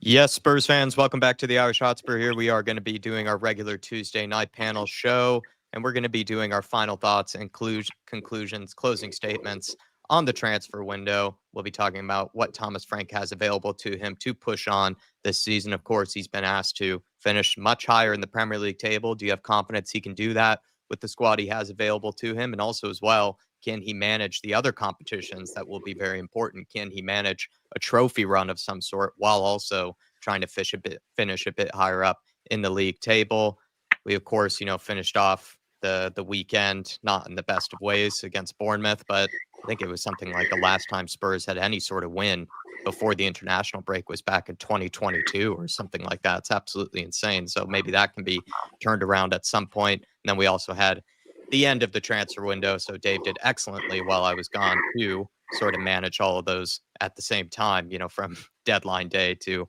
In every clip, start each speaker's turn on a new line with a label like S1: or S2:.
S1: Yes, Spurs fans, welcome back to the Irish Hotspur here. We are going to be doing our regular Tuesday night panel show, and we're going to be doing our final thoughts and conclusions, closing statements on the transfer window. We'll be talking about what Thomas Frank has available to him to push on this season. Of course, he's been asked to finish much higher in the Premier League table. Do you have confidence he can do that with the squad he has available to him? And also, as well, can he manage the other competitions that will be very important? Can he manage a trophy run of some sort while also trying to finish a bit higher up in the league table? We, of course, finished off the weekend not in the best of ways against Bournemouth, but I think it was something like the last time Spurs had any sort of win before the international break was back in 2022 or something like that. It's absolutely insane. So maybe that can be turned around at some point. And then we also had the end of the transfer window. So Dave did excellently while I was gone to sort of manage all of those at the same time, from deadline day to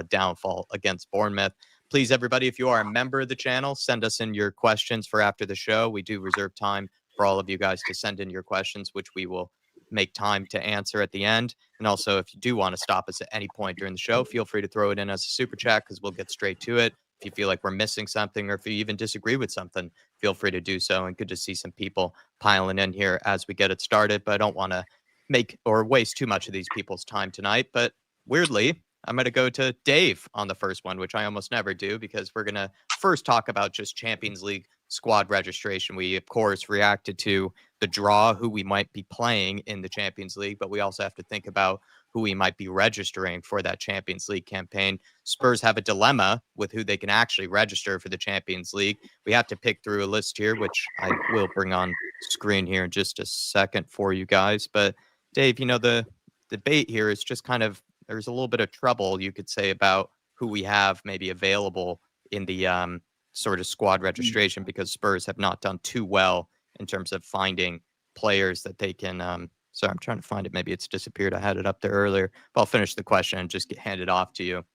S1: downfall against Bournemouth. Please, everybody, if you are a member of the channel, send us in your questions for after the show. We do reserve time for all of you guys to send in your questions, which we will make time to answer at the end. And also, if you do want to stop us at any point during the show, feel free to throw it in as a super chat because we'll get straight to it. If you feel like we're missing something or if you even disagree with something, feel free to do so. And good to see some people piling in here as we get it started. But I don't want to make or waste too much of these people's time tonight. But weirdly, I'm going to go to Dave on the first one, which I almost never do because we're going to first talk about just Champions League squad registration. We, of course, reacted to the draw, who we might be playing in the Champions League, but we also have to think about who we might be registering for that Champions League campaign. Spurs have a dilemma with who they can actually register for the Champions League. We have to pick through a list here, which I will bring on screen here in just a second for you guys. But Dave, the debate here is just kind of, there's a little bit of trouble, you could say, about who we have maybe available in the sort of squad registration because Spurs have not done too well in terms of finding players that they can. Sorry, I'm trying to find it. Maybe it's disappeared. I had it up there earlier. But I'll finish the question and just hand it off to you.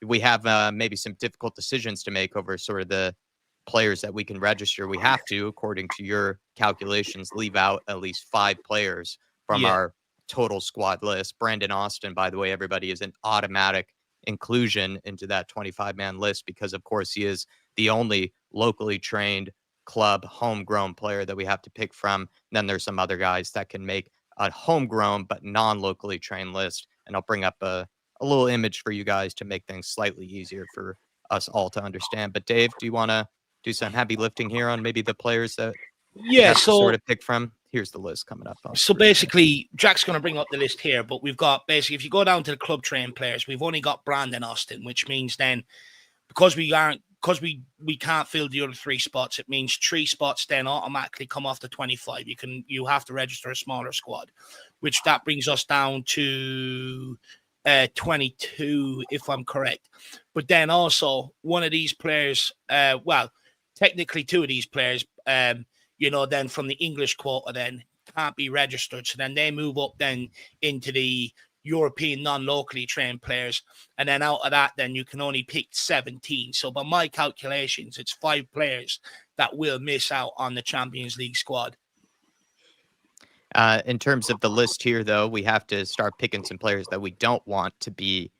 S1: We have maybe some difficult decisions to make over sort of the players that we can register. We have to, according to your calculations, leave out at least 5 players from our total squad list. Brandon Austin, by the way, everybody, is an automatic inclusion into that 25-man list because, of course, he is the only locally trained club homegrown player that we have to pick from. And then there's some other guys that can make a homegrown but non-locally trained list. And I'll bring up a little image for you guys to make things slightly easier for us all to understand. But Dave, do you want to do some heavy lifting here on maybe the players that we have to sort of pick from? Here's the list coming up.
S2: So basically, Jack's going to bring up the list here, but we've got basically, if you go down to the club trained players, we've only got Brandon Austin, which means then because we can't fill the other 3 spots, it means 3 spots then automatically come off the 25. You have to register a smaller squad, which that brings us down to 22, if I'm correct. But then also one of these players, technically 2 of these players, then from the English quota then can't be registered. So then they move up then into the European non-locally trained players. And then out of that, then you can only pick 17. So by my calculations, it's 5 players that will miss out on the Champions League squad.
S1: In terms of the list here, though, we have to start picking some players that we don't want to be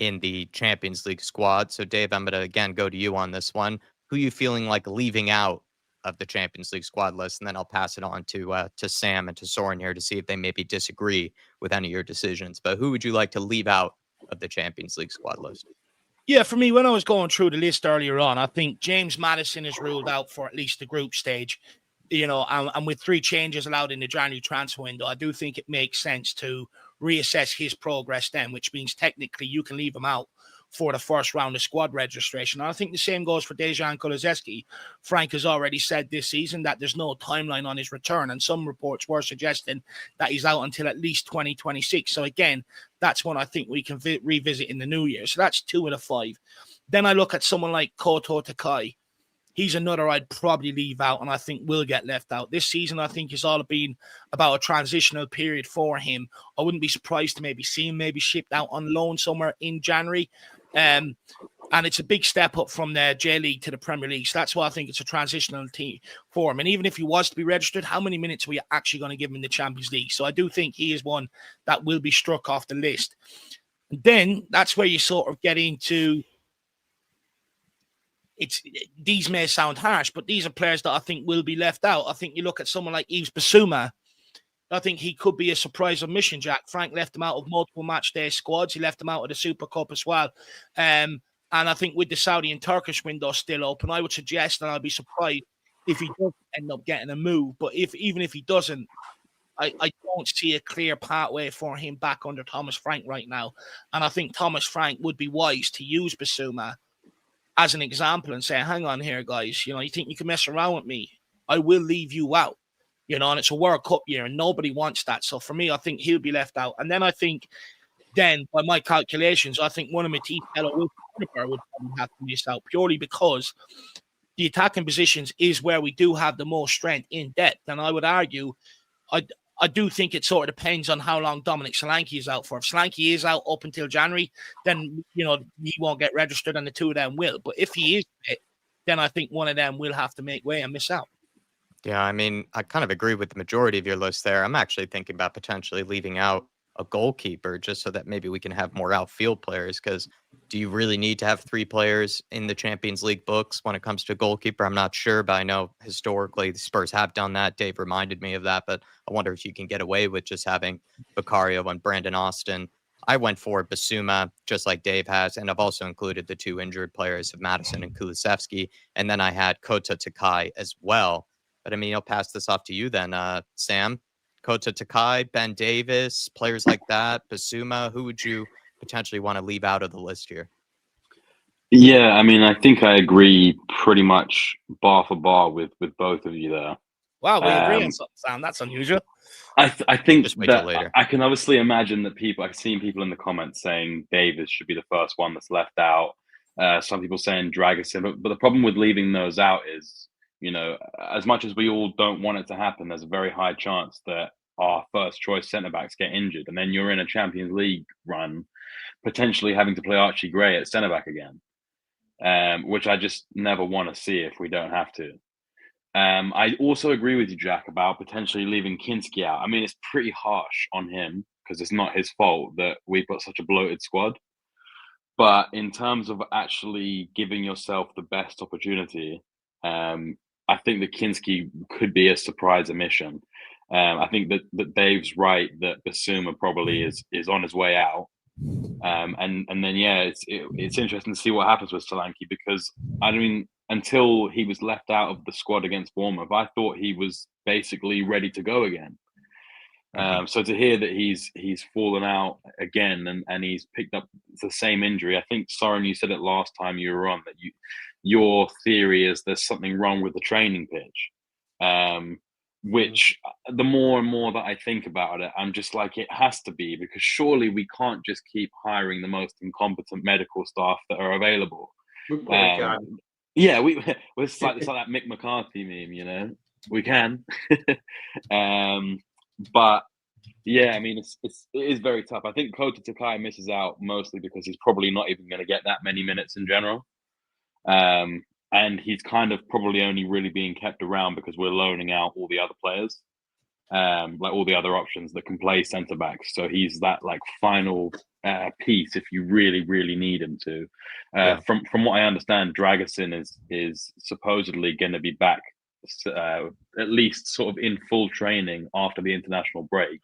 S1: in the Champions League squad. So, Dave, I'm going to, again, go to you on this one. Who are you feeling like leaving out of the Champions League squad list? And then I'll pass it on to Sam and to Soren here to see if they maybe disagree with any of your decisions. But who would you like to leave out of the Champions League squad list?
S2: Yeah, for me, when I was going through the list earlier on, I think James Maddison is ruled out for at least the group stage. And with 3 changes allowed in the January transfer window, I do think it makes sense to reassess his progress then, which means technically you can leave him out for the first round of squad registration. And I think the same goes for Dejan Kulusevski. Frank has already said this season that there's no timeline on his return, and some reports were suggesting that he's out until at least 2026. So again, that's one I think we can revisit in the new year. So that's 2 of the 5. Then I look at someone like Koto Takai. He's another I'd probably leave out and I think will get left out. This season, I think, has all been about a transitional period for him. I wouldn't be surprised to maybe see him shipped out on loan somewhere in January. And it's a big step up from the J League to the Premier League. So that's why I think it's a transitional team for him. And even if he was to be registered, how many minutes are we actually going to give him in the Champions League? So I do think he is one that will be struck off the list. Then that's where you sort of get into these may sound harsh, but these are players that I think will be left out. I think you look at someone like Yves Bissouma. I think he could be a surprise omission, Jack. Frank left him out of multiple match day squads. He left him out of the Super Cup as well. And I think with the Saudi and Turkish window still open, I would suggest that I'd be surprised if he does end up getting a move. But even if he doesn't, I don't see a clear pathway for him back under Thomas Frank right now. And I think Thomas Frank would be wise to use Bissouma as an example and say, hang on here, guys, you think you can mess around with me? I will leave you out, and it's a World Cup year and nobody wants that. So for me, I think he'll be left out. And then I think by my calculations, I think one of Matisse would probably have to miss out purely because the attacking positions is where we do have the most strength in depth. And I would argue, I do think it sort of depends on how long Dominic Solanke is out for. If Solanke is out up until January, then, he won't get registered and the two of them will. But if he is fit, then I think one of them will have to make way and miss out.
S1: Yeah, I mean, I kind of agree with the majority of your list there. I'm actually thinking about potentially leaving out a goalkeeper just so that maybe we can have more outfield players, because do you really need to have 3 players in the Champions League books when it comes to goalkeeper? I'm not sure, but I know historically the Spurs have done that. Dave reminded me of that, but I wonder if you can get away with just having Vicario and Brandon Austin. I went for Basuma, just like Dave has, and I've also included the 2 injured players of Madison and Kulusevski, and then I had Kota Takai as well. But I mean, I'll pass this off to you then, Sam. Kota Takai, Ben Davis, players like that, Basuma, who would you potentially want to leave out of the list here?
S3: Yeah, I mean, I think I agree pretty much bar for bar with both of you there.
S2: Wow, we agree on something, Sam. That's unusual.
S3: I think
S1: Just wait till
S3: that
S1: later.
S3: I can obviously imagine that I've seen people in the comments saying Davis should be the first one that's left out. Some people saying Dragusin, but the problem with leaving those out is, as much as we all don't want it to happen, there's a very high chance that our first choice centre backs get injured, and then you're in a Champions League run, potentially having to play Archie Gray at centre back again, which I just never want to see if we don't have to. I also agree with you, Jack, about potentially leaving Kinski out. I mean, it's pretty harsh on him because it's not his fault that we've got such a bloated squad. But in terms of actually giving yourself the best opportunity, I think that Kinski could be a surprise omission. I think that Dave's right that Basuma probably is on his way out. And then it's interesting to see what happens with Solanke, because I mean, until he was left out of the squad against Bournemouth, I thought he was basically ready to go again. So to hear that he's fallen out again and he's picked up the same injury, I think, Soren, you said it last time you were on, that your theory is there's something wrong with the training pitch. Which the more and more that I think about it, I'm just like, it has to be, because surely we can't just keep hiring the most incompetent medical staff that are available. Yeah, it's like that Mick McCarthy meme, we can. But yeah, I mean, it is very tough. I think Kota Takai misses out mostly because he's probably not even going to get that many minutes in general. And he's kind of probably only really being kept around because we're loaning out all the other players, like all the other options that can play centre backs. So he's that like final piece if you really, really need him to. From what I understand, Dragusin is supposedly going to be back at least sort of in full training after the international break.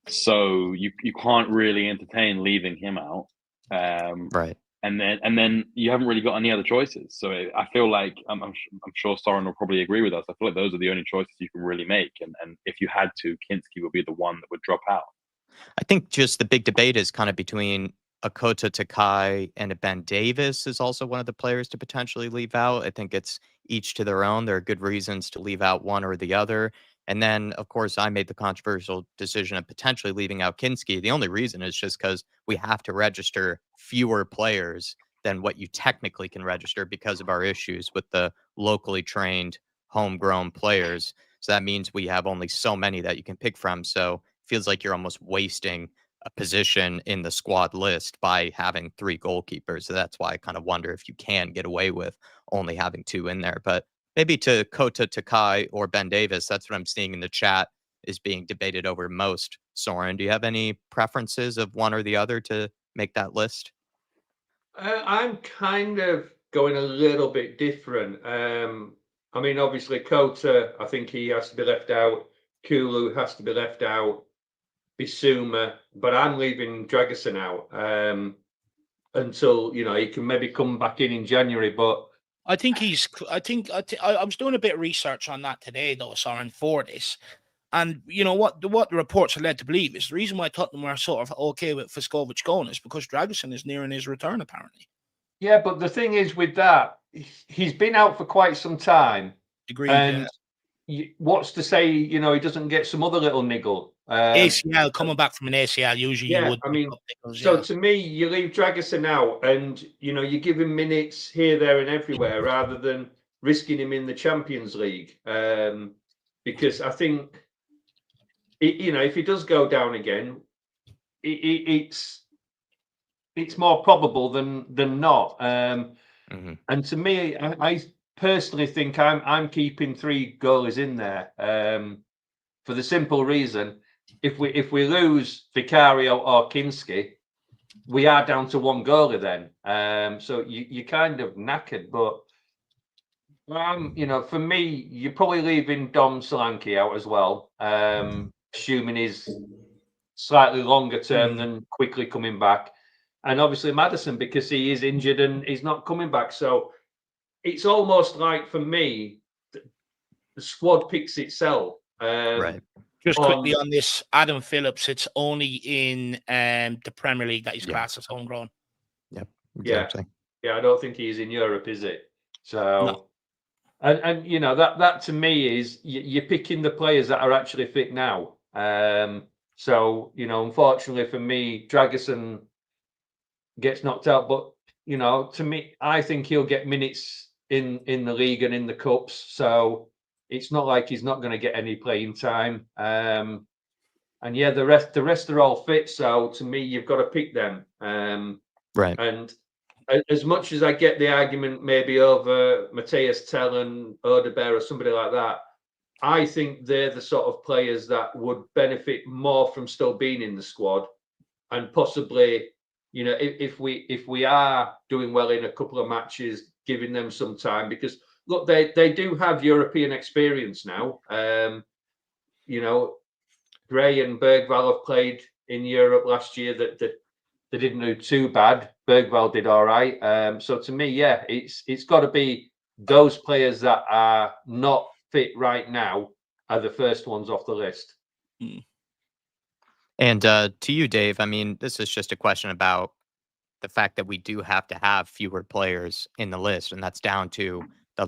S3: So you can't really entertain leaving him out.
S1: Right.
S3: And then you haven't really got any other choices. So I feel like I'm sure Soren will probably agree with us. I feel like those are the only choices you can really make. And if you had to, Kinski would be the one that would drop out.
S1: I think just the big debate is kind of between a Kota Takai and a Ben Davis is also one of the players to potentially leave out. I think it's each to their own. There are good reasons to leave out one or the other. And then, of course, I made the controversial decision of potentially leaving out Kinski. The only reason is just because we have to register fewer players than what you technically can register because of our issues with the locally trained homegrown players. So that means we have only so many that you can pick from. So it feels like you're almost wasting a position in the squad list by having 3 goalkeepers. So that's why I kind of wonder if you can get away with only having 2 in there. But maybe to Kota Takai or Ben Davis, that's what I'm seeing in the chat is being debated over most. Soren, do you have any preferences of one or the other to make that list?
S4: I'm kind of going a little bit different. I mean, obviously, Kota, I think he has to be left out. Kulu has to be left out. Bissouma, but I'm leaving Dragusin out until he can maybe come back in January. But
S2: I think I was doing a bit of research on that today, though, Soren, for this. And you know what the reports are led to believe is the reason why Tottenham are sort of okay with Fuskovic going is because Dragusin is nearing his return, apparently.
S4: yeah, but the thing is with that, he's been out for quite some time.
S2: Agreed.
S4: And what's to say, he doesn't get some other little niggle?
S2: ACL, coming back from an ACL, usually you would.
S4: I mean, to me, you leave Dragusin out and, you give him minutes here, there, and everywhere rather than risking him in the Champions League. Because I think, if he does go down again, it's more probable than not. And to me, I personally think I'm keeping 3 goalies in there for the simple reason if we lose Vicario or Kinski, we are down to 1 goalie then. So you kind of knackered, but for me, you're probably leaving Dom Solanke out as well, assuming he's slightly longer term than quickly coming back, and obviously Maddison because he is injured and he's not coming back. So it's almost like for me, the squad picks itself.
S1: Right.
S2: Just quickly on this, Adam Phillips, it's only in the Premier League that he's classed as homegrown.
S1: Yep. Exactly.
S4: Yeah, I don't think he's in Europe, is it? So,
S2: no.
S4: and that to me is you're picking the players that are actually fit now. So unfortunately for me, Dragusin gets knocked out, but to me, I think he'll get minutes in the league and in the cups. So it's not like he's not going to get any playing time. And yeah, the rest are all fit. So to me, you've got to pick them.
S1: Right.
S4: And as much as I get the argument maybe over Matthias Tell and Odebear or somebody like that, I think they're the sort of players that would benefit more from still being in the squad, and possibly, if we are doing well in a couple of matches, giving them some time, because look, they do have European experience now. Gray and Bergvall have played in Europe last year. That they didn't do too bad. Bergvall did all right. So to me, yeah, it's got to be those players that are not fit right now are the first ones off the list.
S1: And to you, Dave, I mean, this is just a question about the fact that we do have to have fewer players in the list, and that's down to the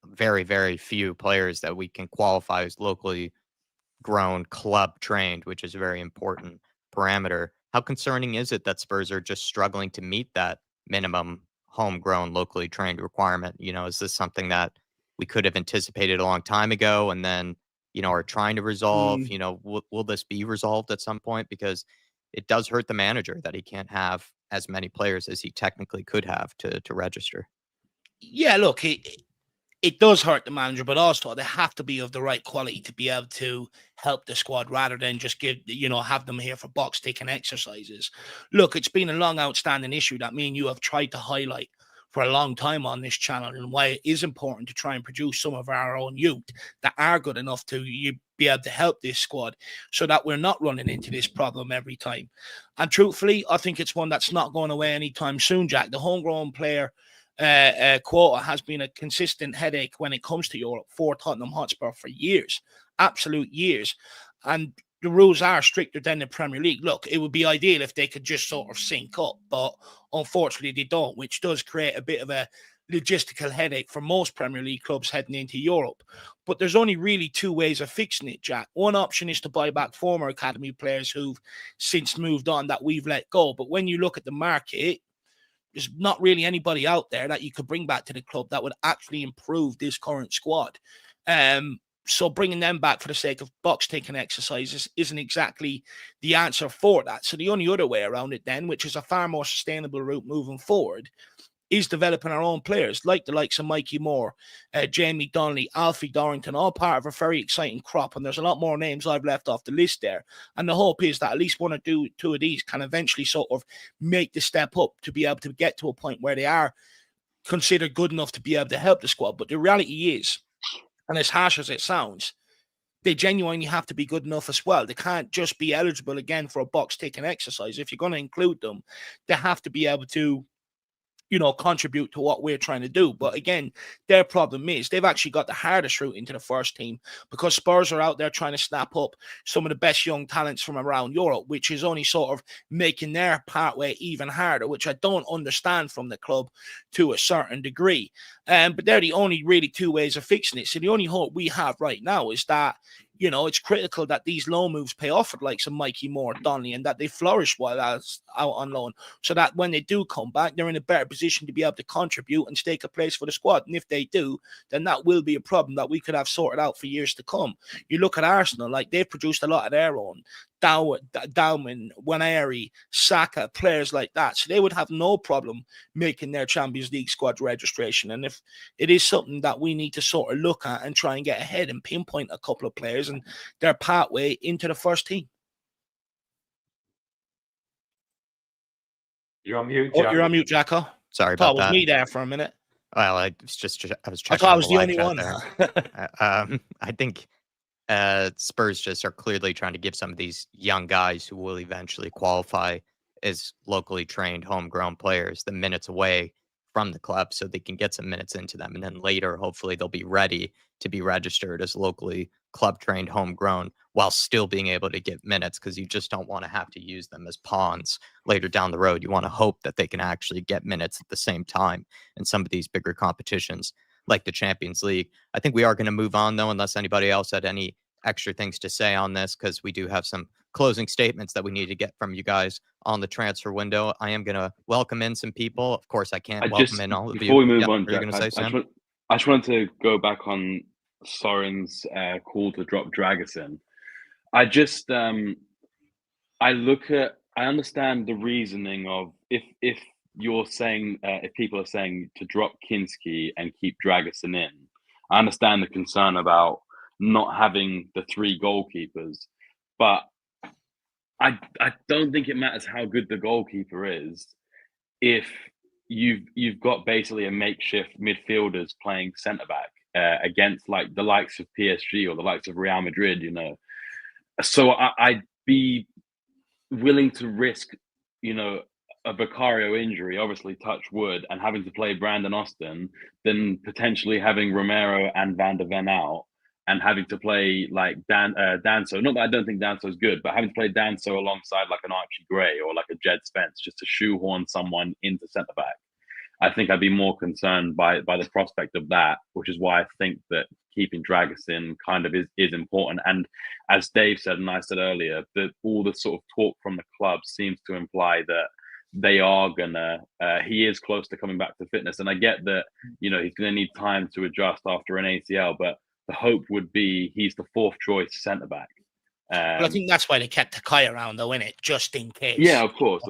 S1: very, very few players that we can qualify as locally grown, club trained, which is a very important parameter. How concerning is it that Spurs are just struggling to meet that minimum homegrown, locally trained requirement? Is this something that we could have anticipated a long time ago and then, are trying to resolve? Will this be resolved at some point? Because it does hurt the manager that he can't have as many players as he technically could have to register.
S2: Yeah, look, it does hurt the manager, but also they have to be of the right quality to be able to help the squad rather than just have them here for box ticking exercises. Look, it's been a long outstanding issue that me and you have tried to highlight for a long time on this channel, and why it is important to try and produce some of our own youth that are good enough to be able to help this squad so that we're not running into this problem every time. And truthfully, I think it's one that's not going away anytime soon, Jack. The homegrown player quota has been a consistent headache when it comes to Europe for Tottenham Hotspur for years, absolute years. And the rules are stricter than the Premier League. Look, it would be ideal if they could just sort of sync up, but unfortunately they don't, which does create a bit of a logistical headache for most Premier League clubs heading into Europe. But there's only really 2 ways of fixing it, Jack. One option is to buy back former academy players who've since moved on that we've let go. But when you look at the market, there's not really anybody out there that you could bring back to the club that would actually improve this current squad. So bringing them back for the sake of box taking exercises isn't exactly the answer for that. So the only other way around it then, which is a far more sustainable route moving forward, is developing our own players, like the likes of Mikey Moore, Jamie Donnelly, Alfie Dorrington, all part of a very exciting crop. And there's a lot more names I've left off the list there. And the hope is that at least one or two of these can eventually sort of make the step up to be able to get to a point where they are considered good enough to be able to help the squad. But the reality is, and as harsh as it sounds, they genuinely have to be good enough as well. They can't just be eligible again for a box ticking exercise. If you're going to include them, they have to be able to, contribute to what we're trying to do. But again, their problem is they've actually got the hardest route into the first team, because Spurs are out there trying to snap up some of the best young talents from around Europe, which is only sort of making their pathway even harder, which I don't understand from the club to a certain degree. But they're the only really two ways of fixing it. So the only hope we have right now is that, it's critical that these loan moves pay off at like some Mikey Moore, Donnelly, and that they flourish while out on loan, so that when they do come back, they're in a better position to be able to contribute and stake a place for the squad. And if they do, then that will be a problem that we could have sorted out for years to come. You look at Arsenal, like they've produced a lot of their own. Dauman, Waneri, Saka, players like that. So they would have no problem making their Champions League squad registration. And if it is something that we need to sort of look at and try and get ahead and pinpoint a couple of players and their pathway into the first team.
S4: You're on mute, Jack.
S2: You're on mute, Jacko.
S1: Sorry
S2: I thought
S1: about
S2: it was
S1: that.
S2: me there for a minute.
S1: Well, I was checking.
S2: I thought I was the
S1: live
S2: only
S1: chat
S2: one.
S1: there. I think Spurs just are clearly trying to give some of these young guys who will eventually qualify as locally trained homegrown players the minutes away from the club, so they can get some minutes into them, and then later hopefully they'll be ready to be registered as locally club trained homegrown while still being able to get minutes, because you just don't want to have to use them as pawns later down the road. You want to hope that they can actually get minutes at the same time in some of these bigger competitions like the Champions League. I think we are going to move on, though, unless anybody else had any extra things to say on this, because we do have some closing statements that we need to get from you guys on the transfer window. I am going to welcome in some people. Of course, I can't welcome in all of you.
S3: Before we move on,
S1: Jack,
S3: I just wanted to go back on Soren's call to drop Dragusin. I understand the reasoning of if you're saying, if people are saying to drop Kinski and keep Dragusin in, I understand the concern about not having the three goalkeepers, but I don't think it matters how good the goalkeeper is if you've got basically a makeshift midfielders playing centre back against like the likes of PSG or the likes of Real Madrid, So I'd be willing to risk, a Vicario injury, obviously touch wood, and having to play Brandon Austin, than potentially having Romero and Van der Ven out and having to play like Danso. Not that I don't think Danso's good, but having to play Danso alongside like an Archie Gray or like a Jed Spence just to shoehorn someone into centre back. I think I'd be more concerned by the prospect of that, which is why I think that keeping Dragusin kind of is important. And as Dave said, and I said earlier, that all the sort of talk from the club seems to imply that they are he is close to coming back to fitness. And I get that, he's going to need time to adjust after an ACL, but the hope would be he's the fourth choice centre back.
S2: Well, I think that's why they kept Takai around, though, innit? Just in case.
S3: Yeah, of course.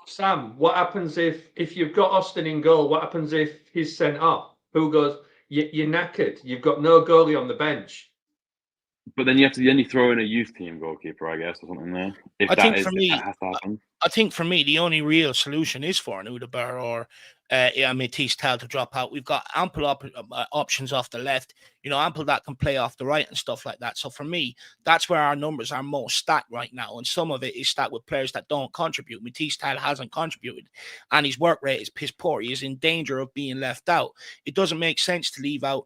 S4: Sam, what happens if you've got Austin in goal? What happens if he's sent off? Who goes? You're knackered. You've got no goalie on the bench.
S3: But then you throw in a youth team goalkeeper, I guess, or something there. If that has to happen.
S2: I think for me, the only real solution is for an Udaber or Matisse Tel to drop out. We've got ample options off the left, ample that can play off the right and stuff like that. So for me, that's where our numbers are most stacked right now. And some of it is stacked with players that don't contribute. Matisse Tel hasn't contributed and his work rate is piss poor. He is in danger of being left out. It doesn't make sense to leave out,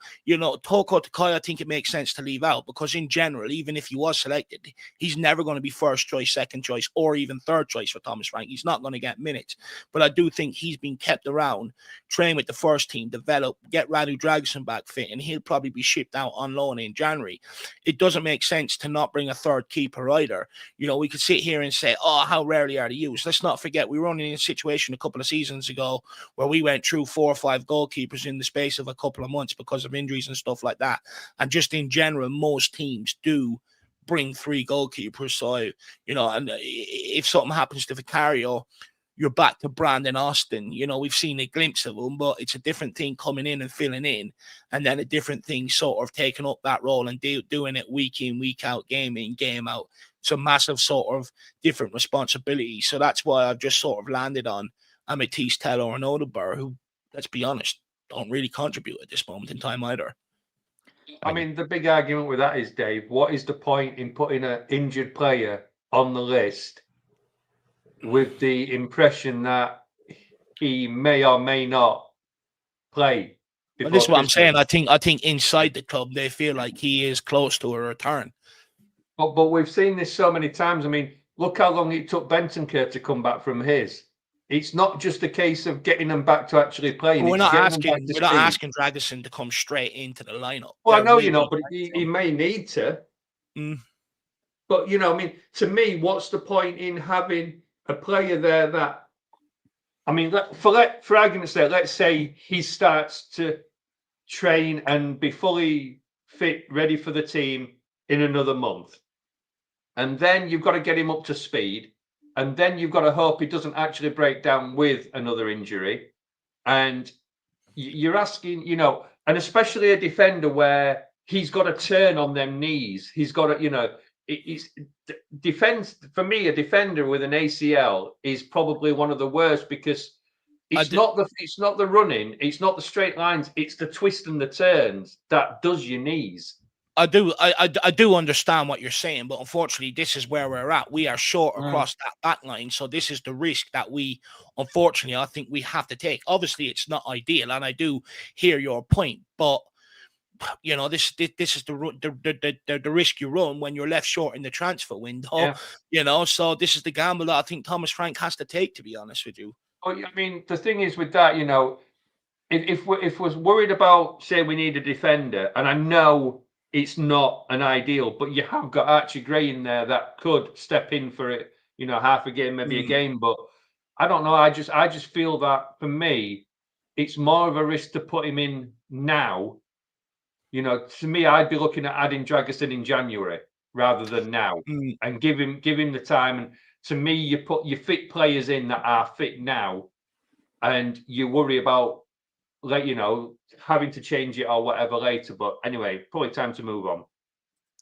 S2: Toko Takai. I think it makes sense to leave out because in general, even if he was selected, he's never going to be first choice, second choice, or even third choice for Thomas Frank. He's not going to get minutes. But I do think he's been kept around, train with the first team, develop, get Radu Dragusin back fit, and he'll probably be shipped out on loan in January. It doesn't make sense to not bring a third keeper either. We could sit here and say, how rarely are they used? Let's not forget, we were only in a situation a couple of seasons ago where we went through 4 or 5 goalkeepers in the space of a couple of months because of injuries and stuff like that. And just in general, most teams do bring 3 goalkeepers. So, and if something happens to Vicario, you're back to Brandon Austin. You know, we've seen a glimpse of him, but it's a different thing coming in and filling in, and then a different thing sort of taking up that role and doing it week in, week out, game in, game out. It's a massive sort of different responsibility. So that's why I've just sort of landed on Amethyst, Taylor, and Odegaard, who, let's be honest, don't really contribute at this moment in time either.
S4: I mean, the big argument with that is, Dave, what is the point in putting an injured player on the list with the impression that he may or may not play?
S2: But this is what I'm saying. I think inside the club, they feel like he is close to a return.
S4: But we've seen this so many times. I mean, look how long it took Bentancur to come back from his. It's not just a case of getting them back to actually playing.
S2: We're not asking Dragusin to come straight into the lineup.
S4: Well, I know you're not, but he may need to. But, you know, I mean, to me, what's the point in having a player there that, I mean, for argument's sake, let's say he starts to train and be fully fit, ready for the team in another month. And then you've got to get him up to speed. And then you've got to hope he doesn't actually break down with another injury. And you're asking, you know, and especially a defender where he's got to turn on them knees. He's got to, you know, it's defense for me. A defender with an ACL is probably one of the worst because it's not the running, it's not the straight lines, it's the twist and the turns that does your knees.
S2: I do understand what you're saying, but unfortunately, this is where we're at. We are short across that back line, so this is the risk that we, unfortunately, I think we have to take. Obviously, it's not ideal, and I do hear your point, but you know, this is the risk you run when you're left short in the transfer window. Yeah. You know, so this is the gamble that I think Thomas Frank has to take. To be honest with you,
S4: well, I mean, the thing is with that, you know, if we're worried about, say, we need a defender, and I know it's not an ideal, but you have got Archie Gray in there that could step in for it, you know, half a game, maybe a game. But I don't know. I just feel that for me, it's more of a risk to put him in now. You know, to me, I'd be looking at adding Dragusin in January rather than now, and give him the time. And to me, you put your fit players in that are fit now, and you worry about, like, you know, having to change it or whatever later. But anyway, probably time to move on.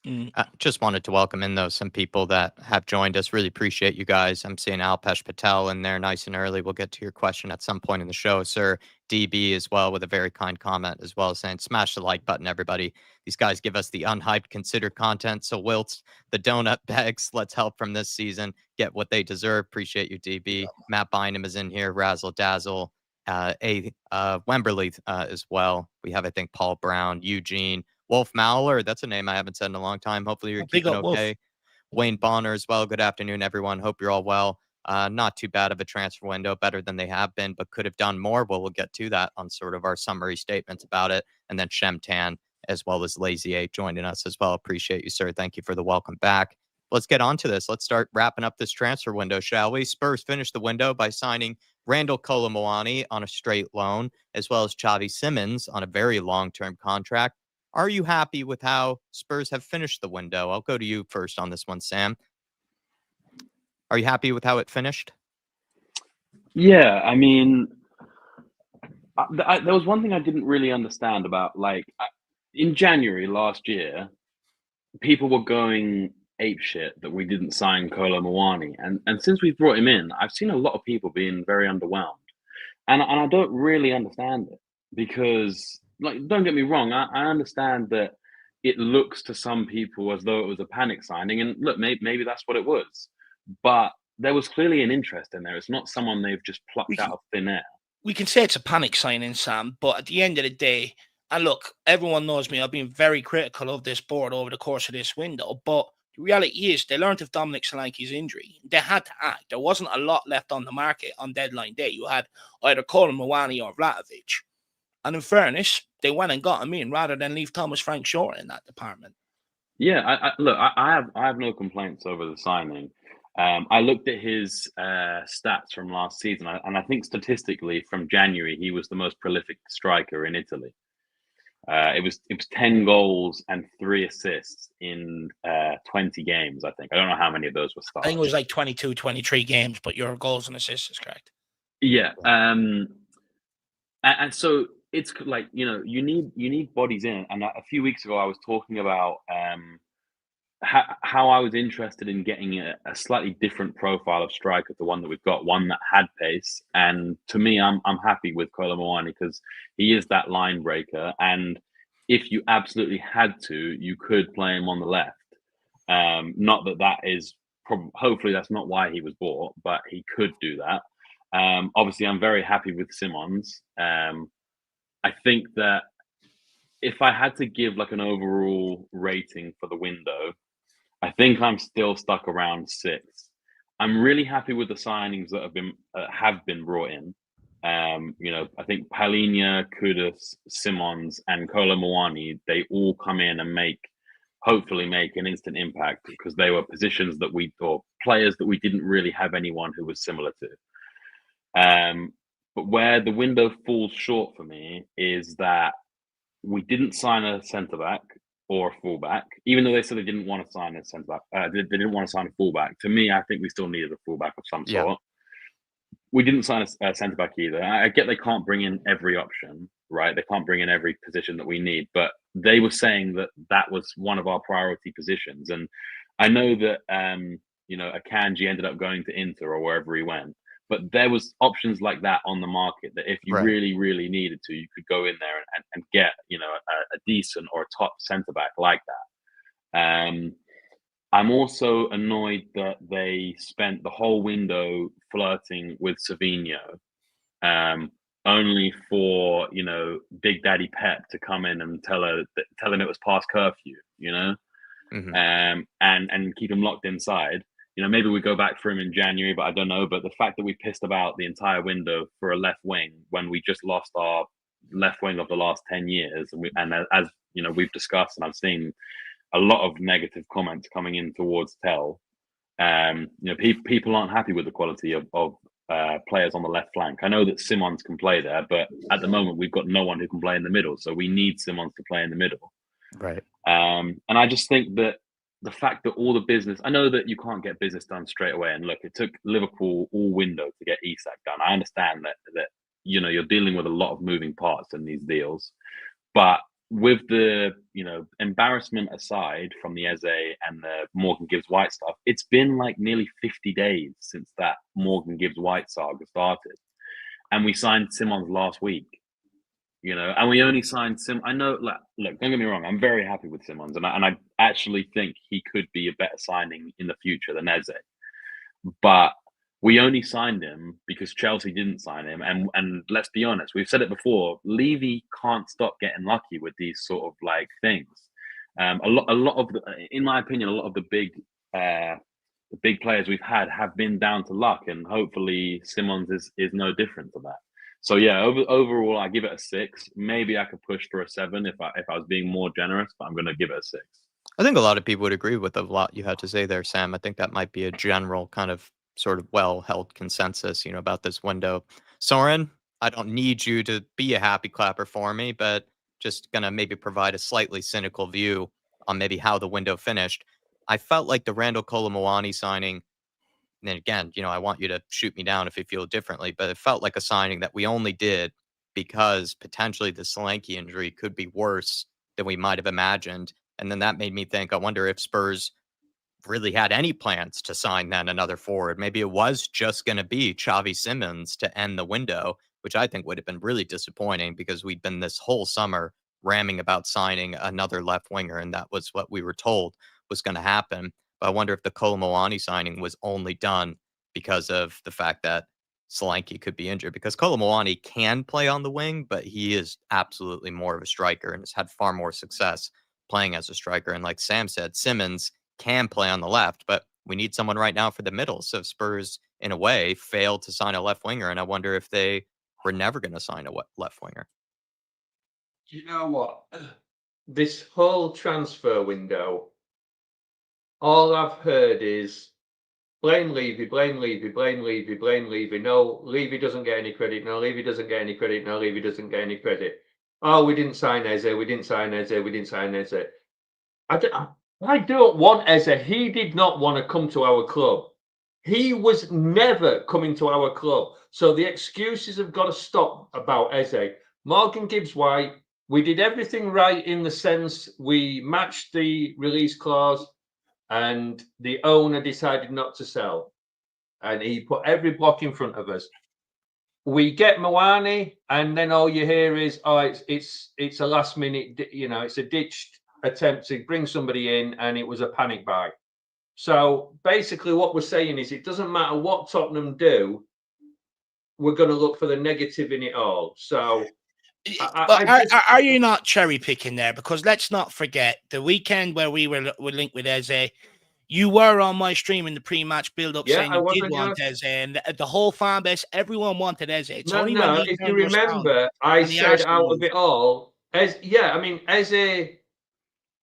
S1: I just wanted to welcome in, though, some people that have joined us. Really appreciate you guys. I'm seeing Alpesh Patel in there nice and early. We'll get to your question at some point in the show, sir. DB as well with a very kind comment as well, saying smash the like button, everybody. These guys give us the unhyped, considered content. So Wilts, the donut bags, let's help from this season get what they deserve. Appreciate you, DB. Matt Bynum is in here. Razzle Dazzle. Wemberley as well. We have, I think, Paul Brown, Eugene, Wolf Mauler. That's a name I haven't said in a long time. Hopefully you're keeping okay. Wolf. Wayne Bonner as well. Good afternoon, everyone. Hope you're all well. Not too bad of a transfer window, better than they have been, but could have done more. Well, we'll get to that on sort of our summary statements about it. And then Shem Tan, as well as Lazy 8 joining us as well. Appreciate you, sir. Thank you for the welcome back. Let's get on to this. Let's start wrapping up this transfer window, shall we? Spurs finished the window by signing Randall Kolomoani on a straight loan, as well as Xavi Simons on a very long-term contract. Are you happy with how Spurs have finished the window? I'll go to you first on this one, Sam. Are you happy with how it finished?
S3: Yeah, I mean, there was one thing I didn't really understand about, like, in January last year, people were going apeshit that we didn't sign Kolo Muani, and since we've brought him in, I've seen a lot of people being very underwhelmed, and I don't really understand it because, like, don't get me wrong, I understand that it looks to some people as though it was a panic signing, and look, maybe that's what it was, but there was clearly an interest in there. It's not someone they've just plucked out of thin air.
S2: We can say it's a panic signing, Sam, but at the end of the day, and look, everyone knows me, I've been very critical of this board over the course of this window, but the reality is they learned of Dominic Solanke's injury. They had to act. There wasn't a lot left on the market on deadline day. You had either Colin Mwani or Vlahovic. And in fairness, they went and got him in rather than leave Thomas Frank short in that department.
S3: Yeah, I have no complaints over the signing. I looked at his stats from last season, and I think statistically from January, he was the most prolific striker in Italy. It was 10 goals and 3 assists in 20 games, I think. I don't know how many of those were
S2: I
S3: starts.
S2: think it was like 22, 23 games, but your goals and assists is correct.
S3: Yeah. And so it's like, you know, you need bodies in. And a few weeks ago, I was talking about how I was interested in getting a slightly different profile of striker to one that we've got, one that had pace. And to me, I'm happy with Kolo Muani because he is that line breaker. And if you absolutely had to, you could play him on the left. Not that is hopefully that's not why he was bought, but he could do that. Obviously, I'm very happy with Simons. I think that if I had to give like an overall rating for the window, I think I'm still stuck around 6. I'm really happy with the signings that have been brought in. You know, I think Palhinha, Kudus, Simons, and Kolo Muani, they all come in and hopefully make an instant impact because they were positions or players that we didn't really have anyone who was similar to. But where the window falls short for me is that we didn't sign a centre back or a fullback, even though they said they didn't want to sign a centre back. They didn't want to sign a fullback. To me, I think we still needed a fullback of some sort. We didn't sign a centre back either. I get they can't bring in every option, right? They can't bring in every position that we need, but they were saying that was one of our priority positions. And I know that you know, Akanji ended up going to Inter or wherever he went. But there was options like that on the market that if you really, really needed to, you could go in there and get, you know, a decent or a top centre back like that. I'm also annoyed that they spent the whole window flirting with Savinho, only for, you know, Big Daddy Pep to come in and tell him it was past curfew, you know, and keep him locked inside. You know, maybe we go back for him in January, but I don't know. But the fact that we pissed about the entire window for a left wing when we just lost our left wing of the last 10 years, and as you know, we've discussed, and I've seen a lot of negative comments coming in towards Tel. You know, people aren't happy with the quality of players on the left flank. I know that Simons can play there, but at the moment we've got no one who can play in the middle, so we need Simons to play in the middle.
S1: Right.
S3: And I just think that the fact that all the business, I know that you can't get business done straight away. And look, it took Liverpool all window to get Isak done. I understand that you know, you're dealing with a lot of moving parts in these deals, but with the, you know, embarrassment aside from the Eze and the Morgan Gibbs White stuff, it's been like nearly 50 days since that Morgan Gibbs White saga started, and we signed Simons last week. You know, and we only signed I know, look, don't get me wrong, I'm very happy with Simons, and I actually think he could be a better signing in the future than Eze. But we only signed him because Chelsea didn't sign him, and let's be honest, we've said it before, Levy can't stop getting lucky with these sort of like things. A lot of in my opinion, a lot of the big players we've had have been down to luck, and hopefully Simons is no different to that. So yeah, overall, I give it a 6. Maybe I could push for a 7 if I was being more generous, but I'm going to give it a 6.
S1: I think a lot of people would agree with a lot you had to say there, Sam. I think that might be a general kind of sort of well-held consensus, you know, about this window. Soren, I don't need you to be a happy clapper for me, but just gonna maybe provide a slightly cynical view on maybe how the window finished. I felt like the Randall Kolo Muani signing. And then again, you know, I want you to shoot me down if you feel differently, but it felt like a signing that we only did because potentially the Solanke injury could be worse than we might have imagined. And then that made me think, I wonder if Spurs really had any plans to sign then another forward. Maybe it was just going to be Xavi Simons to end the window, which I think would have been really disappointing because we'd been this whole summer ramming about signing another left winger, and that was what we were told was going to happen. But I wonder if the Kolo Muani signing was only done because of the fact that Solanke could be injured, because Kolo Muani can play on the wing, but he is absolutely more of a striker and has had far more success playing as a striker. And like Sam said, Simons can play on the left, but we need someone right now for the middle. So Spurs, in a way, failed to sign a left winger, and I wonder if they were never going to sign a left winger.
S4: You know what? This whole transfer window, all I've heard is blame Levy, blame Levy, blame Levy, blame Levy. No, Levy doesn't get any credit. No, Levy doesn't get any credit. No, Levy doesn't get any credit. oh, we didn't sign Eze, we didn't sign Eze, we didn't sign Eze. I don't want Eze. He did not want to come to our club. He was never coming to our club. So the excuses have got to stop about Eze. Morgan Gibbs-White, we did everything right in the sense we matched the release clause and the owner decided not to sell. And he put every block in front of us. We get Moani, and then all you hear is, oh, it's a last minute, it's a ditched attempt to bring somebody in, and it was a panic buy. So basically what we're saying is it doesn't matter what Tottenham do, we're going to look for the negative in it all. So
S2: are you not cherry picking there? Because let's not forget the weekend where we were linked with Eze. You were on my stream in the pre-match build-up saying you did want Eze, and the whole fan base, everyone wanted Eze. It's only when
S4: if you remember, I said out of it all, Eze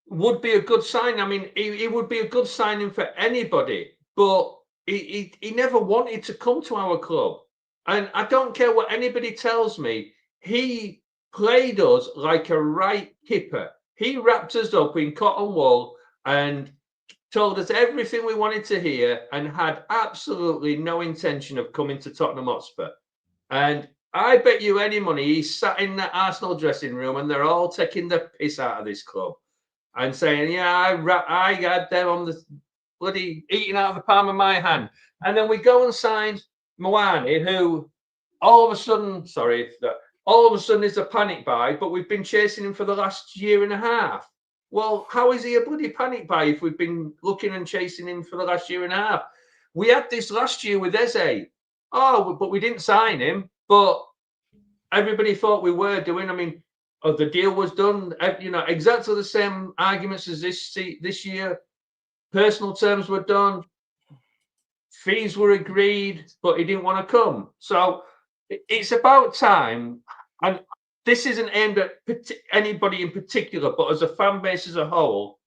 S4: would be a good sign. I mean, he would be a good signing for anybody, but he never wanted to come to our club. And I don't care what anybody tells me, he played us like a right hipper. He wrapped us up in cotton wool and told us everything we wanted to hear and had absolutely no intention of coming to Tottenham Hotspur. And I bet you any money he sat in that Arsenal dressing room and they're all taking the piss out of this club and saying, yeah, I had them on the bloody eating out of the palm of my hand. And then we go and sign Moani, who all of a sudden is a panic buy, but we've been chasing him for the last year and a half. Well, how is he a bloody panic buy if we've been looking and chasing him for the last year and a half? We had this last year with Eze. Oh, but we didn't sign him. But everybody thought we were doing. I mean, the deal was done. Exactly the same arguments as this year. Personal terms were done. Fees were agreed, but he didn't want to come. So it's about time. And this isn't aimed at anybody in particular, but as a fan base as a whole,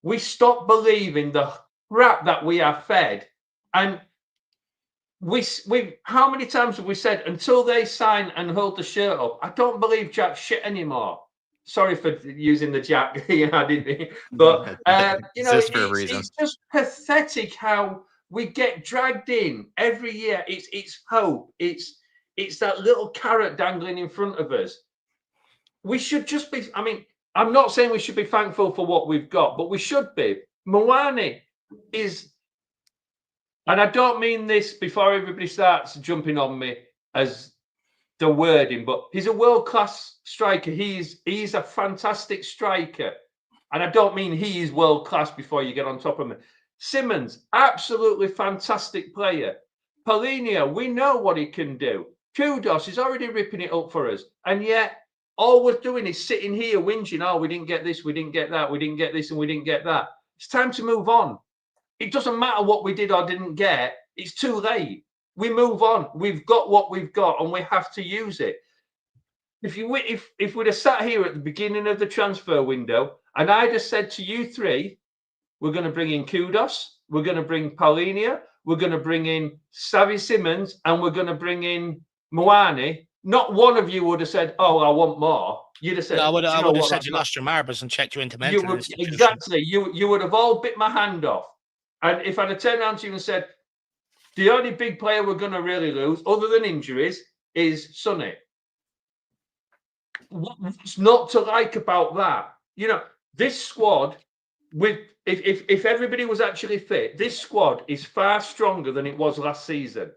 S4: we stop believing the crap that we are fed. And we how many times have we said until they sign and hold the shirt up, I don't believe Jack shit anymore. Sorry for using the Jack, I didn't. But it's just pathetic how we get dragged in every year. It's hope. It's that little carrot dangling in front of us. We should just be, I'm not saying we should be thankful for what we've got, but we should be. Moani is, and I don't mean this before everybody starts jumping on me as the wording, but he's a world-class striker. He's a fantastic striker. And I don't mean he is world-class before you get on top of him. Simmons, absolutely fantastic player. Paulinho, we know what he can do. Kudos is already ripping it up for us. And yet, all we're doing is sitting here whinging, oh, we didn't get this, we didn't get that, we didn't get this, and we didn't get that. It's time to move on. It doesn't matter what we did or didn't get. It's too late. We move on. We've got what we've got, and we have to use it. If we'd have sat here at the beginning of the transfer window, and I'd have said to you three, we're going to bring in Kudos, we're going to bring Paulinho, we're going to bring in Xavi Simmons, and we're going to bring in Moani, not one of you would have said, oh, I want more. You'd have said,
S2: I would have said you lost your marbles and checked you into mental institution.
S4: Exactly. You would have all bit my hand off. And if I'd have turned around to you and said, the only big player we're going to really lose, other than injuries, is Sonny. What's not to like about that? This squad, if everybody was actually fit, this squad is far stronger than it was last season.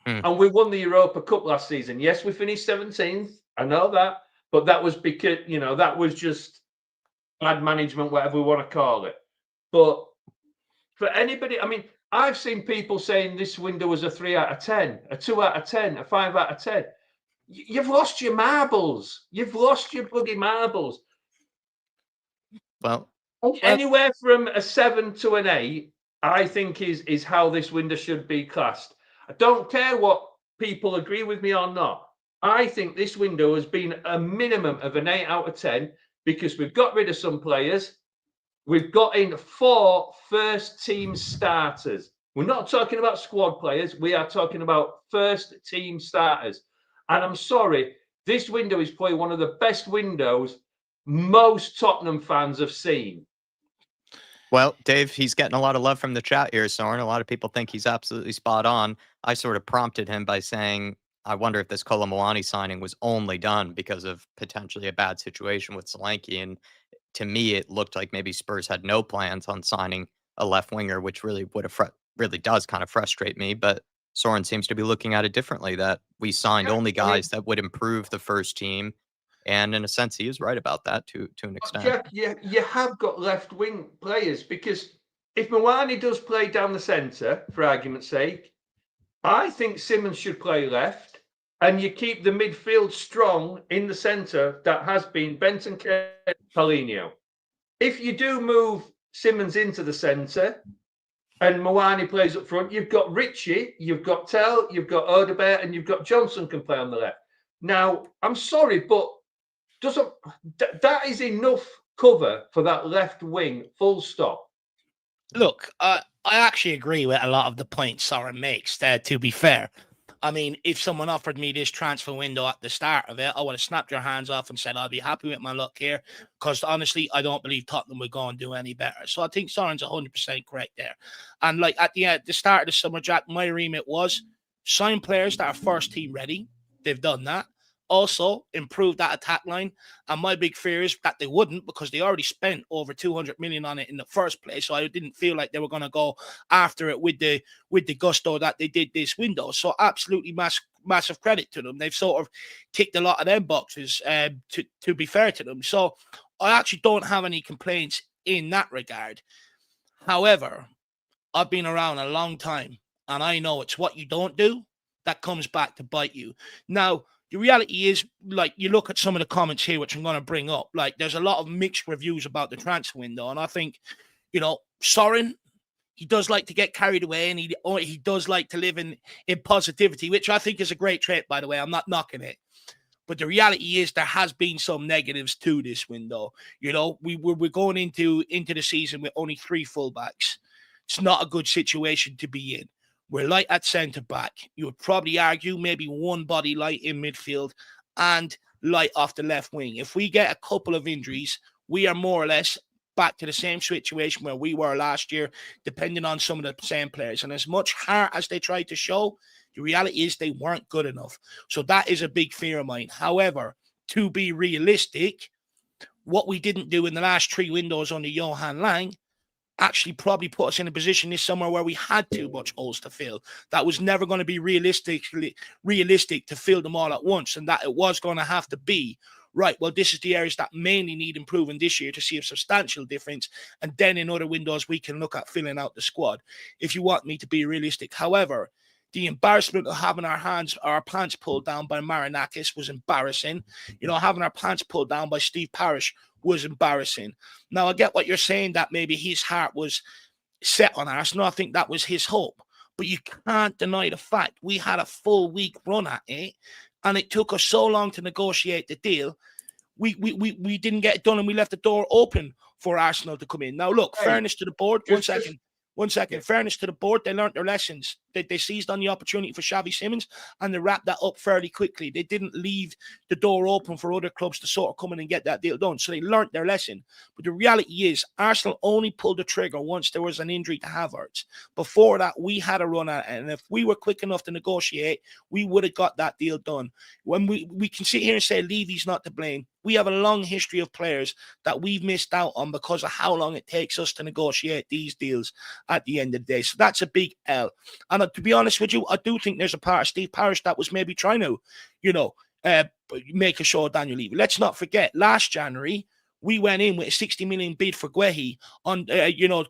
S4: And we won the Europa Cup last season. Yes, we finished 17th. I know that. But that was because, that was just bad management, whatever we want to call it. But for anybody, I've seen people saying this window was a 3 out of 10, a 2 out of 10, a 5 out of 10. You've lost your marbles. You've lost your bloody marbles.
S1: Well,
S4: anywhere from a 7 to an 8, I think is how this window should be classed. I don't care what people agree with me or not. I think this window has been a minimum of an 8 out of 10 because we've got rid of some players. We've got in 4 first-team starters. We're not talking about squad players. We are talking about first-team starters. And I'm sorry, This window is probably one of the best windows most Tottenham fans have seen.
S1: Well, Dave, he's getting a lot of love from the chat here, Soren. A lot of people think he's absolutely spot on. I sort of prompted him by saying, I wonder if this Kolo Muani signing was only done because of potentially a bad situation with Solanke. And to me, it looked like maybe Spurs had no plans on signing a left winger, which really would have really does kind of frustrate me. But Soren seems to be looking at it differently, that we signed
S4: Yeah,
S1: only
S4: I mean,
S1: guys that would improve the first team. And in a sense, he is right about that to an extent.
S4: yeah, you have got left wing players, because if Muani does play down the centre, for argument's sake, I think Simmons should play left, and you keep the midfield strong in the centre that has been Benton, Paulinho. If you do move Simmons into the centre and Muani plays up front, you've got Richie, you've got Tell, you've got Odebert, and you've got Johnson can play on the left. Now, I'm sorry, but that is enough cover for that left wing, full stop.
S2: Look, I actually agree with a lot of the points Soren makes, to be fair. I mean, if someone offered me this transfer window at the start of it, I would have snapped your hands off and said, I'll be happy with my luck here, because honestly, I don't believe Tottenham would go and do any better. So I think Soren's 100% correct there. And like at the start of the summer, Jack, my remit was sign players that are first team ready. They've done that. Also, improve that attack line. And my big fear is that they wouldn't, because they already spent over 200 million on it in the first place. So I didn't feel like they were going to go after it with the gusto that they did this window. So absolutely massive credit to them. They've sort of ticked a lot of them boxes, to be fair to them. So I actually don't have any complaints in that regard. However, I've been around a long time, and I know it's what you don't do that comes back to bite you. Now, the reality is, like, you look at some of the comments here, which I'm going to bring up, like, there's a lot of mixed reviews about the transfer window. And I think, Soren, he does like to get carried away, and he does like to live in positivity, which I think is a great trait, by the way. I'm not knocking it. But the reality is there has been some negatives to this window. We're going into the season with only 3 fullbacks. It's not a good situation to be in. We're light at centre-back. You would probably argue maybe one body light in midfield and light off the left wing. If we get a couple of injuries, we are more or less back to the same situation where we were last year, depending on some of the same players. And as much heart as they tried to show, the reality is they weren't good enough. So that is a big fear of mine. However, to be realistic, what we didn't do in the last 3 windows under Johan Lang actually probably put us in a position this summer where we had too much holes to fill. That was never going to be realistic to fill them all at once, and that it was going to have to be, right, well, this is the areas that mainly need improving this year to see a substantial difference, and then in other windows we can look at filling out the squad, if you want me to be realistic. However, the embarrassment of having our plans pulled down by Marinakis was embarrassing. Having our plans pulled down by Steve Parish was embarrassing. Now, I get what you're saying, that maybe his heart was set on Arsenal. I think that was his hope. But you can't deny the fact we had a full week run at it, and it took us so long to negotiate the deal. We didn't get it done, and we left the door open for Arsenal to come in. Now, look, fairness to the board. One second. Fairness to the board, they learned their lessons. They seized on the opportunity for Xavi Simons, and they wrapped that up fairly quickly. They didn't leave the door open for other clubs to sort of come in and get that deal done. So they learned their lesson. But the reality is, Arsenal only pulled the trigger once there was an injury to Havertz. Before that, we had a run at it. And if we were quick enough to negotiate, we would have got that deal done. When we can sit here and say Levy's not to blame, we have a long history of players that we've missed out on because of how long it takes us to negotiate these deals at the end of the day. So that's a big L. And to be honest with you, I do think there's a part of Steve Parish that was maybe trying to, make a show of Daniel Levy. Let's not forget, last January, we went in with a 60 million bid for Guehi on,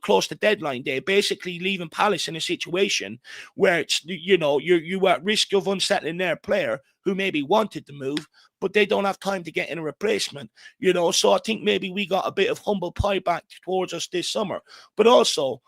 S2: close to deadline day, basically leaving Palace in a situation where it's, you at risk of unsettling their player who maybe wanted to move, but they don't have time to get in a replacement, So I think maybe we got a bit of humble pie back towards us this summer. But also,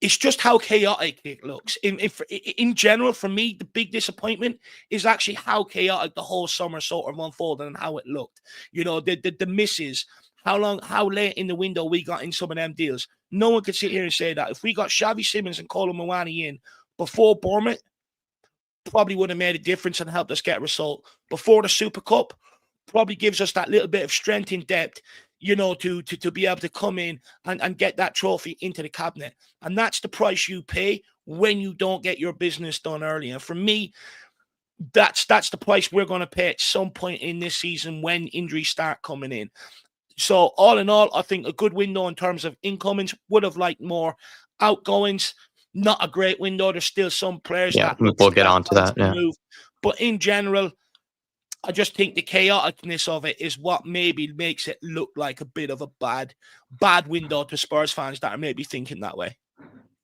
S2: it's just how chaotic it looks. In general, for me, the big disappointment is actually how chaotic the whole summer sort of unfolded and how it looked. The misses, how late in the window we got in some of them deals. No one could sit here and say that. If we got Xavi Simons and Kolo Muani in before Bournemouth, probably would have made a difference and helped us get a result before the Super Cup. Probably gives us that little bit of strength in depth, to be able to come in and get that trophy into the cabinet. And that's the price you pay when you don't get your business done early. And for me, that's the price we're going to pay at some point in this season when injuries start coming in. So all in all, I think a good window in terms of incomings. Would have liked more outgoings. Not a great window. There's still some players that
S1: we'll get on to that. Yeah.
S2: Move. But in general, I just think the chaoticness of it is what maybe makes it look like a bit of a bad window to Spurs fans that are maybe thinking that way.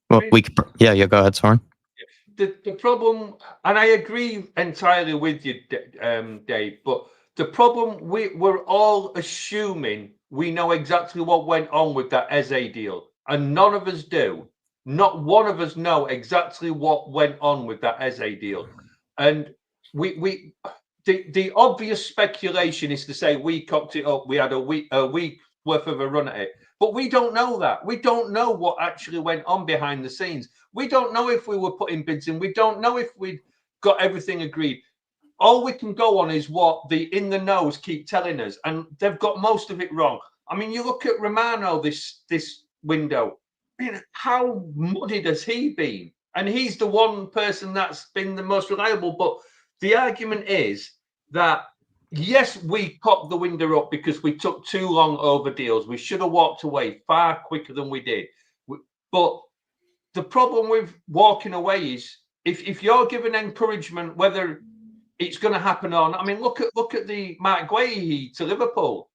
S1: Well, go ahead, Soren.
S4: The problem, and I agree entirely with you, Dave, but the problem, we're all assuming we know exactly what went on with that Eze deal, and none of us do. Not one of us know exactly what went on with that Eze deal. And the obvious speculation is to say we cocked it up, we had a week worth of a run at it. But we don't know that. We don't know what actually went on behind the scenes. We don't know if we were putting bids in. We don't know if we'd got everything agreed. All we can go on is what the in the knows keep telling us, and they've got most of it wrong. I mean, you look at Romano this window. I mean, how muddied has he been? And he's the one person that's been the most reliable. But the argument is that, yes, we popped the window up because we took too long over deals. We should have walked away far quicker than we did. But the problem with walking away is if you're given encouragement, whether it's going to happen or not. I mean, look at the Mark Guehi to Liverpool.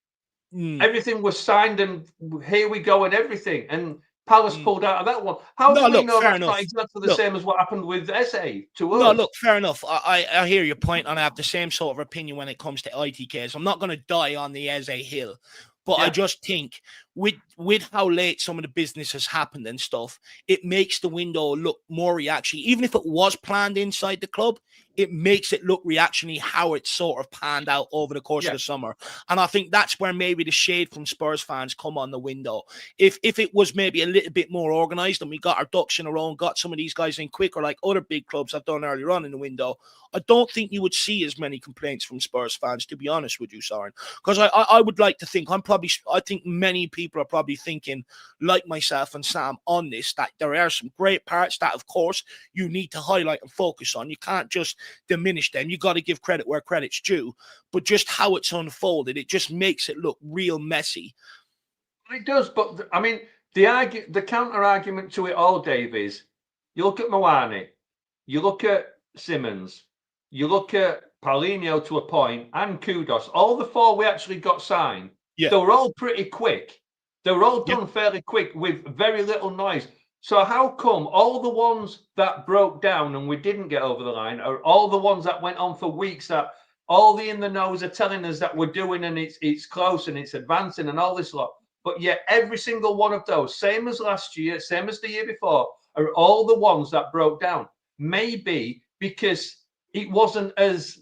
S4: Everything was signed and here we go and everything. And Palace pulled out of that one. How do we know that's not exactly the same as what happened with Eze to us?
S2: No, look, fair enough. I hear your point, and I have the same sort of opinion when it comes to ITKs. I'm not going to die on the Eze hill, but I just think with how late some of the business has happened and stuff, it makes the window look more reactionary. Even if it was planned inside the club, it makes it look reactionary how it's sort of panned out over the course of the summer. And I think that's where maybe the shade from Spurs fans come on the window. If it was maybe a little bit more organised and we got our ducks in a row and got some of these guys in quicker like other big clubs have done earlier on in the window, I don't think you would see as many complaints from Spurs fans, to be honest with you, Soren. Because I would like to think, I think many people are probably thinking, like myself and Sam, on this, that there are some great parts that, of course, you need to highlight and focus on. You can't just diminish them. You got to give credit where credit's due. But just how it's unfolded, it just makes it look real messy.
S4: It does, but I mean, the counter argument to it all, Dave, is you look at Mawani, you look at Simmons, you look at Paulinho to a point, and Kudos. All the four we actually got signed, they were all pretty quick. They were all done fairly quick with very little noise. So how come all the ones that broke down and we didn't get over the line are all the ones that went on for weeks, that all the in the knows are telling us that we're doing and it's close and it's advancing and all this lot? But yet every single one of those, same as last year, same as the year before, are all the ones that broke down. Maybe because it wasn't as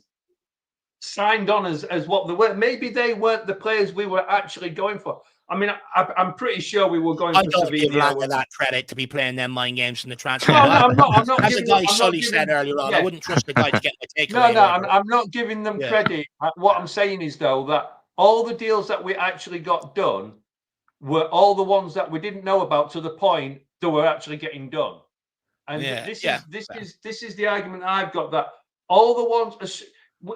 S4: signed on as what they were. Maybe they weren't the players we were actually going for. I mean, I'm pretty sure we were going for Savino. I don't
S2: give Landa that credit to be playing them mind games in the transfer.
S4: No, I'm not.
S2: As a guy Sully said earlier on, I wouldn't trust the guy to get my takeaway.
S4: I'm not giving them credit. What I'm saying is, though, that all the deals that we actually got done were all the ones that we didn't know about, to the point that were actually getting done. And this is the argument I've got, that all the ones,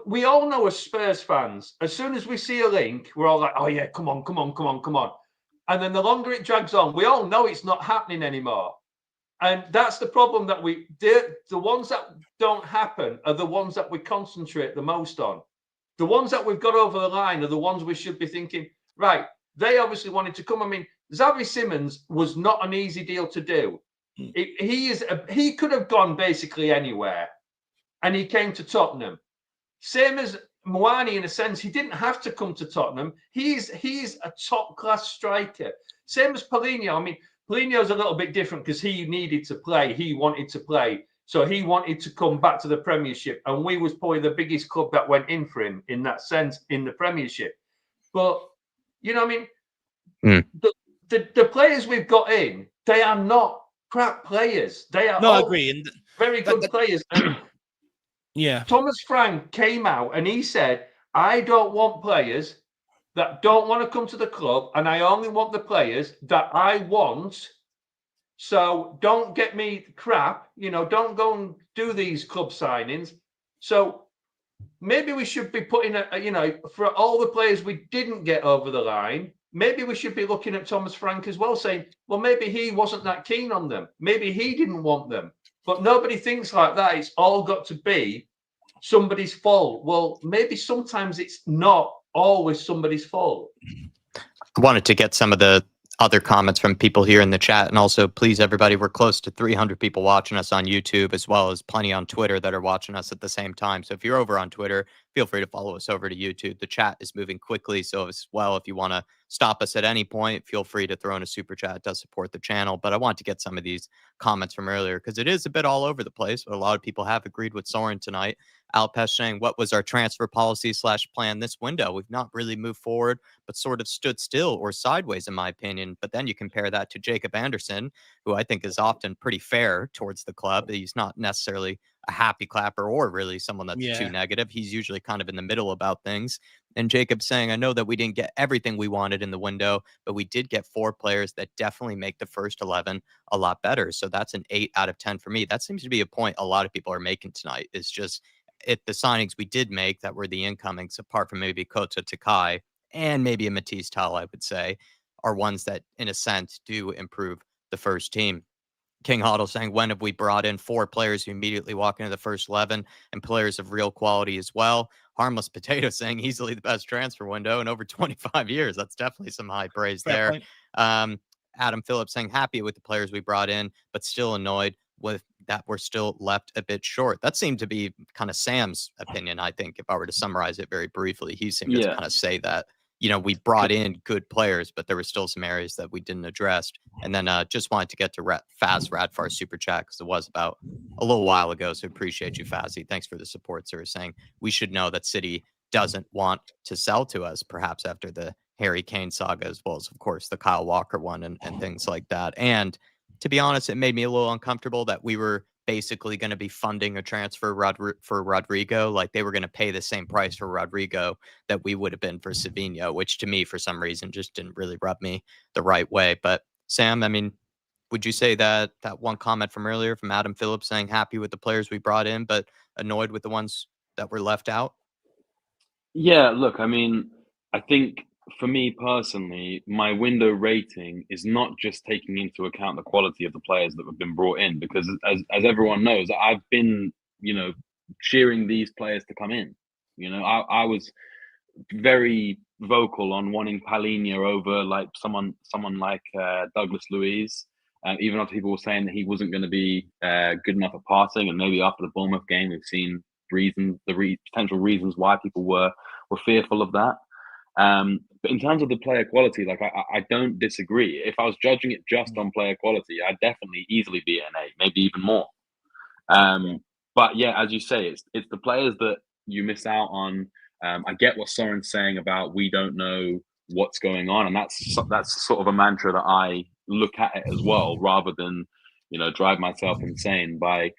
S4: we all know as Spurs fans, as soon as we see a link, we're all like, oh yeah, come on. And then the longer it drags on, we all know it's not happening anymore. And that's the problem, that the ones that don't happen are the ones that we concentrate the most on. The ones that we've got over the line are the ones we should be thinking, right, they obviously wanted to come. I mean, Xavi Simmons was not an easy deal to do. He could have gone basically anywhere, and he came to Tottenham. Same as Mawani, in a sense, he didn't have to come to Tottenham. He's a top-class striker. Same as Paulinho. I mean, Paulinho's a little bit different because he needed to play. He wanted to play. So he wanted to come back to the Premiership. And we was probably the biggest club that went in for him in that sense in the Premiership. But, you know what I mean? The players we've got in, they are not crap players. They are
S2: I agree. And
S4: very good players. And
S2: Yeah.
S4: Thomas Frank came out and he said, I don't want players that don't want to come to the club, and I only want the players that I want. So don't get me crap, don't go and do these club signings. So maybe we should be putting for all the players we didn't get over the line, maybe we should be looking at Thomas Frank as well, saying, well, maybe he wasn't that keen on them. Maybe he didn't want them. But nobody thinks like that. It's all got to be somebody's fault. Well, maybe sometimes it's not always somebody's fault.
S1: I wanted to get some of the other comments from people here in the chat. And also, please, everybody, we're close to 300 people watching us on YouTube, as well as plenty on Twitter that are watching us at the same time. So if you're over on Twitter, feel free to follow us over to YouTube. The chat is moving quickly. So as well, if you want to stop us at any point, feel free to throw in a super chat. It does support the channel. But I want to get some of these comments from earlier because it is a bit all over the place. But a lot of people have agreed with Soren tonight. Alpesh saying, what was our transfer policy / plan this window? We've not really moved forward, but sort of stood still or sideways, in my opinion. But then you compare that to Jacob Anderson, who I think is often pretty fair towards the club. He's not necessarily a happy clapper or really someone that's too negative. He's usually kind of in the middle about things. And Jacob saying, I know that we didn't get everything we wanted in the window, but we did get 4 players that definitely make the first 11 a lot better. So that's an 8 out of 10 for me. That seems to be a point a lot of people are making tonight. Is just the signings we did make that were the incomings, apart from maybe Kota Takai and maybe a Matisse Tal, I would say, are ones that, in a sense, do improve the first team. King Hoddle saying, when have we brought in 4 players who immediately walk into the first 11 and players of real quality as well? Harmless Potato saying easily the best transfer window in over 25 years. That's definitely some high praise there. Adam Phillips saying, happy with the players we brought in, but still annoyed with that we're still left a bit short. That seemed to be kind of Sam's opinion, I think, if I were to summarize it very briefly. He seemed to kind of say that, we brought in good players, but there were still some areas that we didn't address. And then just wanted to get to Faz Radfar super chat because it was about a little while ago. So appreciate you, Fazzy. Thanks for the support, sir. Saying we should know that City doesn't want to sell to us, perhaps after the Harry Kane saga, as well as, of course, the Kyle Walker one and things like that. And to be honest, it made me a little uncomfortable that we were basically going to be funding a transfer for Rodrigo. Like they were going to pay the same price for Rodrigo that we would have been for Savinho, which to me, for some reason, just didn't really rub me the right way. But Sam, I mean, would you say that one comment from earlier from Adam Phillips saying happy with the players we brought in, but annoyed with the ones that were left out?
S3: Yeah, look, I mean, I think for me personally, my window rating is not just taking into account the quality of the players that have been brought in, because as everyone knows, I've been, cheering these players to come in. I was very vocal on wanting Palhinha over like someone like Douglas Luiz, even after people were saying that he wasn't going to be good enough at passing, and maybe after the Bournemouth game, we've seen potential reasons why people were fearful of that. But in terms of the player quality, like I don't disagree. If I was judging it just on player quality, I'd definitely easily be an 8, maybe even more. But yeah, as you say, it's the players that you miss out on. I get what Soren's saying about we don't know what's going on, and that's sort of a mantra that I look at it as well, rather than drive myself insane by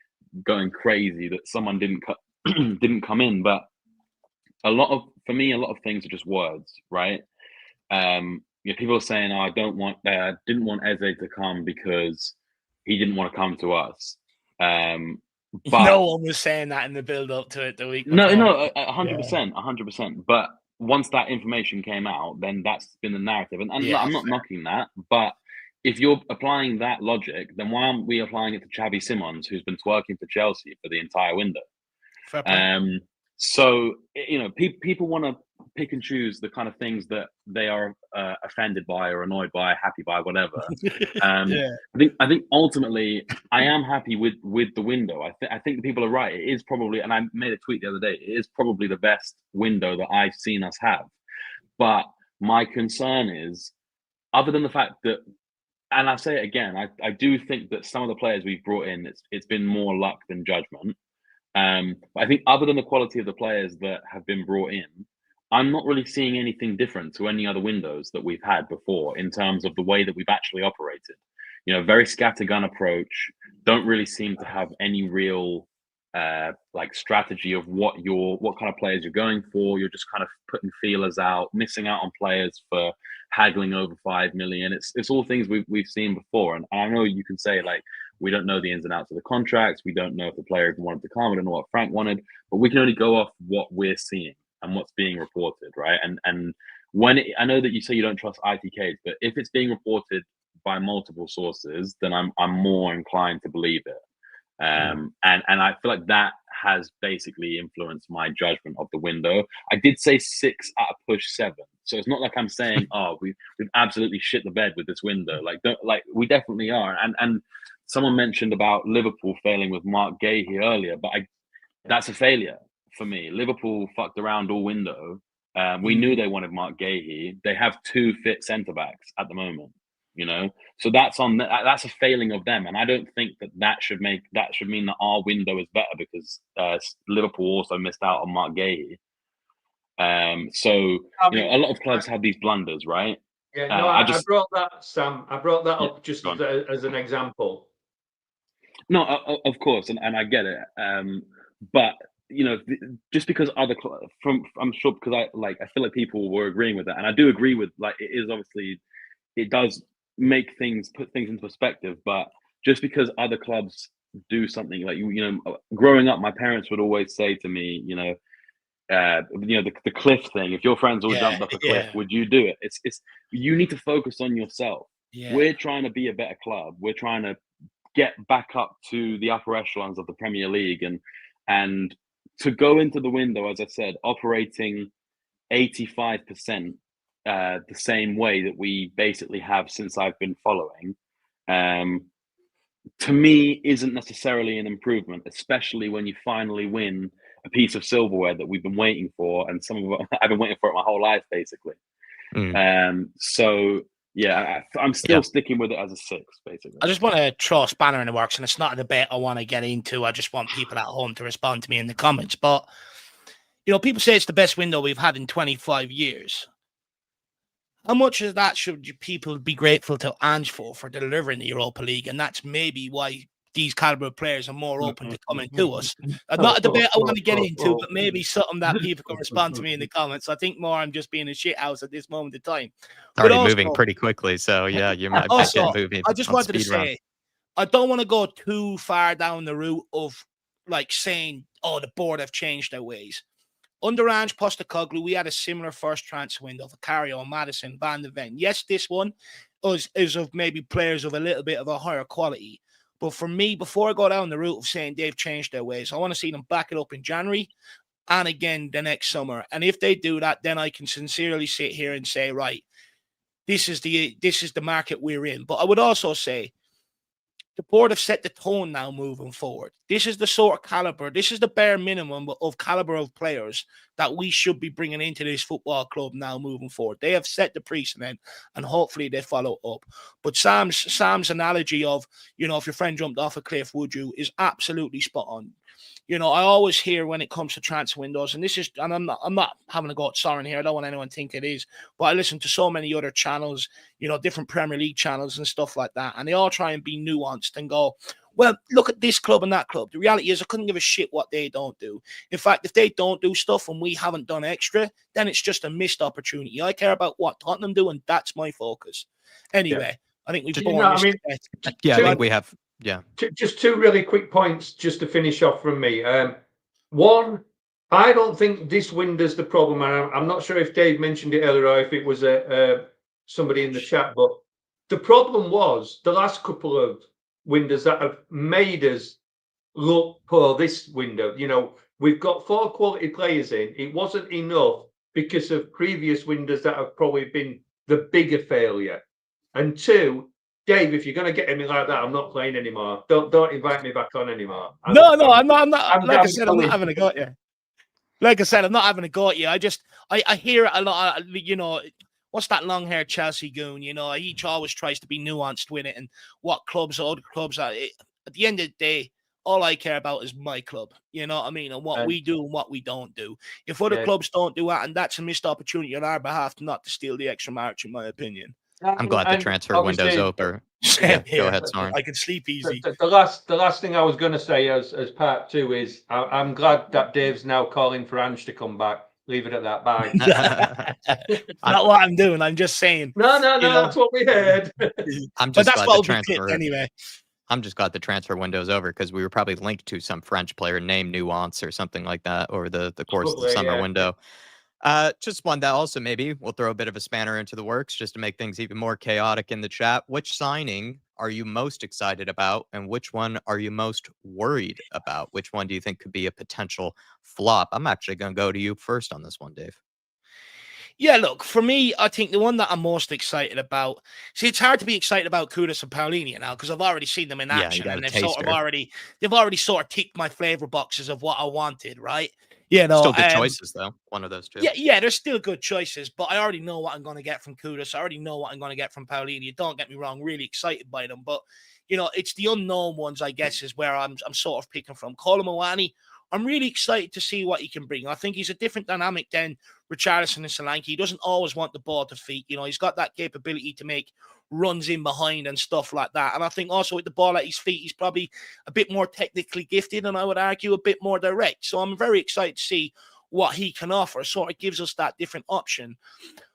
S3: going crazy that someone didn't come in. But for me, a lot of things are just words, right? People are saying, "Oh, didn't want Eze to come because he didn't want to come to us." But
S2: no one was saying that in the build up to it the week before.
S3: No, 100%. But once that information came out, then that's been the narrative. And I'm not knocking that, but if you're applying that logic, then why aren't we applying it to Xavi Simons, who's been twerking for Chelsea for the entire window?
S2: Fair point.
S3: So people want to pick and choose the kind of things that they are offended by or annoyed by, happy by, whatever. I think ultimately I am happy with the window. I think people are right. It is probably, and I made a tweet the other day, it is probably the best window that I've seen us have. But my concern is, other than the fact that, and I'll say it again, I do think that some of the players we've brought in, it's been more luck than judgment. But I think other than the quality of the players that have been brought in, I'm not really seeing anything different to any other windows that we've had before in terms of the way that we've actually operated. Very scattergun approach, don't really seem to have any real like strategy of what kind of players you're going for. You're just kind of putting feelers out, missing out on players for haggling over 5 million. It's all things we've seen before. And I know you can say like, we don't know the ins and outs of the contracts. We don't know if the player even wanted to come. We don't know what Frank wanted, but we can only go off what we're seeing and what's being reported, right? And when I know that you say you don't trust ITKs, but if it's being reported by multiple sources, then I'm more inclined to believe it. And I feel like that has basically influenced my judgment of the window. I did say 6 at a push 7, so it's not like I'm saying, oh, we've absolutely shit the bed with this window. Like we definitely are. And someone mentioned about Liverpool failing with Mark Gahey earlier, but that's a failure for me. Liverpool fucked around all window. We knew they wanted Mark Gahey. They have 2 fit centre backs at the moment. So that's a failing of them, and I don't think that should mean that our window is better because Liverpool also missed out on Mark Gahey. So a lot of clubs have these blunders, right?
S4: Yeah, no, I brought that, Sam. I brought that up just as an example.
S3: No, of course, and I get it. But just because other clubs, I'm sure because I feel like people were agreeing with that, and I do agree with it is obviously it does put things into perspective, but just because other clubs do something like growing up, my parents would always say to me, the cliff thing. If your friends all jumped off a cliff, would you do it? It's you need to focus on yourself. Yeah. We're trying to be a better club. We're trying to get back up to the upper echelons of the Premier League, and to go into the window, as I said, operating 85%. The same way that we basically have since I've been following, to me, isn't necessarily an improvement, especially when you finally win a piece of silverware that we've been waiting for, and I've been waiting for it my whole life, basically. So yeah, I'm still sticking with it as a 6, basically.
S2: I just want to throw a spanner in the works, and it's not a debate I want to get into. I just want people at home to respond to me in the comments. But people say it's the best window we've had in 25 years. How much of that should people be grateful to Ange for delivering the Europa League? And that's maybe why these caliber players are more open to coming to us. Not a debate I want to get into, but maybe something that people can respond to me in the comments. I think more I'm just being a shithouse at this moment in time.
S1: Already moving pretty quickly, so yeah, you might
S2: also,
S1: get moving.
S2: I just wanted to say, I don't want to go too far down the route of saying, oh, the board have changed their ways. Under Ange Postecoglou, we had a similar first transfer window for Cario, Madison, Van de Ven. Yes, this one is of maybe players of a little bit of a higher quality. But for me, before I go down the route of saying they've changed their ways, I want to see them back it up in January and again the next summer. And if they do that, then I can sincerely sit here and say, right, this is the market we're in. But I would also say, the board have set the tone now moving forward. This is the sort of caliber, this is the bare minimum of caliber of players that we should be bringing into this football club now moving forward. They have set the precedent, and hopefully they follow up. But Sam's analogy of, if your friend jumped off a cliff, would you, is absolutely spot on. I always hear when it comes to transfer windows, and I'm not having a go at Soren here. I don't want anyone to think it is, but I listen to so many other channels, different Premier League channels and stuff like that, and they all try and be nuanced and go, well, look at this club and that club. The reality is I couldn't give a shit what they don't do. In fact, if they don't do stuff and we haven't done extra, then it's just a missed opportunity. I care about what Tottenham do, and that's my focus. Anyway, I think we've
S1: I think we have. Yeah.
S4: Just 2 really quick points just to finish off from me. One, I don't think this window's the problem, and I'm not sure if Dave mentioned it earlier or if it was somebody in the chat, but the problem was the last couple of windows that have made us look poor. This window, we've got 4 quality players in. It wasn't enough because of previous windows that have probably been the bigger failure. And 2, Dave, if you're going to get me like that, I'm not playing anymore. Don't invite me back on anymore.
S2: I'm not. Like I said, I'm not having a go at you. Like I said, I'm not having a go at you. I hear it a lot. What's that long-haired Chelsea goon? He always tries to be nuanced with it and what clubs or other clubs are. At the end of the day, all I care about is my club. You know what I mean? And what we do and what we don't do. If other clubs don't do that, and that's a missed opportunity on our behalf not to steal the extra march, in my opinion.
S1: I'm glad the
S4: And
S1: transfer window's
S4: obviously,
S1: open.
S2: Same
S1: Yeah,
S2: here.
S1: go ahead, Soren.
S2: I can sleep easy.
S4: the last thing I was going to say as part two is I'm glad that Dave's now calling for Ange to come back. Leave it at that. Bye.
S2: Not what I'm doing. I'm just saying.
S4: No,
S2: You know,
S4: that's what we heard.
S1: I'm
S2: but
S1: just
S2: that's
S1: glad
S2: what
S1: the
S2: will be clipped
S1: transfer.
S2: anyway.
S1: I'm just glad the transfer window's over because we were probably linked to some French player named Nuance or something like that over the course of the
S4: Probably,
S1: summer
S4: yeah.
S1: window. Just one that also maybe we'll throw a bit of a spanner into the works just to make things even more chaotic in the chat. Which signing are you most excited about, and which one are you most worried about? Which one do you think could be a potential flop? I'm actually going to go to you first on this one, Dave.
S2: Yeah, look, for me, I think the one that I'm most excited about. See, it's hard to be excited about Kudus and Paulinia now because I've already seen them in
S1: Yeah, you
S2: action,
S1: got
S2: and
S1: a
S2: they've already sort of ticked my flavor boxes of what I wanted, right? You know,
S1: Still good choices though. One of those two.
S2: yeah, there's still good choices, but I already know what I'm going to get from Kudus. I already know what I'm going to get from Paulinia. Don't get me wrong, really excited by them, but it's the unknown ones, I guess, is where I'm sort of picking from. Colin I'm really excited to see what he can bring. I think he's a different dynamic than Richarlison and Solanke. He doesn't always want the ball to feet. He's got that capability to make runs in behind and stuff like that. And I think also with the ball at his feet, he's probably a bit more technically gifted, and I would argue a bit more direct. So I'm very excited to see what he can offer. Sort of gives us that different option.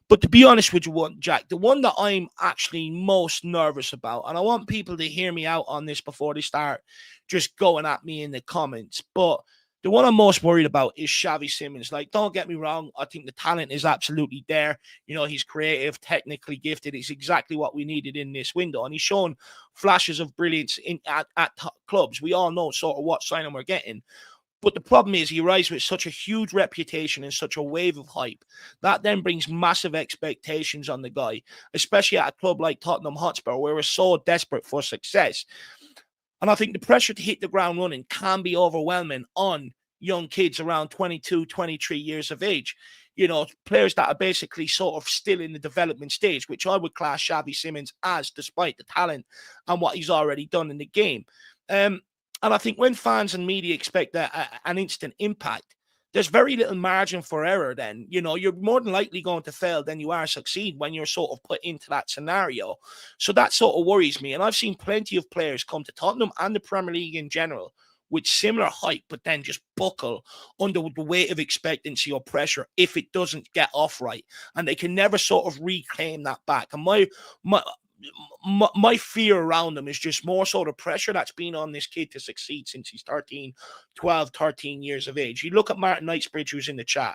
S2: But to be honest with you, Jack, the one that I'm actually most nervous about, and I want people to hear me out on this before they start just going at me in the comments, but the one I'm most worried about is Xavi Simons. Like, don't get me wrong. I think the talent is absolutely there. He's creative, technically gifted. It's exactly what we needed in this window. And he's shown flashes of brilliance at top clubs. We all know sort of what signing we're getting. But the problem is he arrives with such a huge reputation and such a wave of hype. That then brings massive expectations on the guy, especially at a club like Tottenham Hotspur, where we're so desperate for success. And I think the pressure to hit the ground running can be overwhelming on young kids around 22, 23 years of age. Players that are basically sort of still in the development stage, which I would class Xavi Simons as, despite the talent and what he's already done in the game. And I think when fans and media expect an instant impact, there's very little margin for error then. You're more than likely going to fail than you are succeed when you're sort of put into that scenario. So that sort of worries me. And I've seen plenty of players come to Tottenham and the Premier League in general with similar hype, but then just buckle under the weight of expectancy or pressure if it doesn't get off right. And they can never sort of reclaim that back. And my fear around him is just more sort of pressure that's been on this kid to succeed since he's 13 years of age. You look at Martin Knightsbridge, who's in the chat,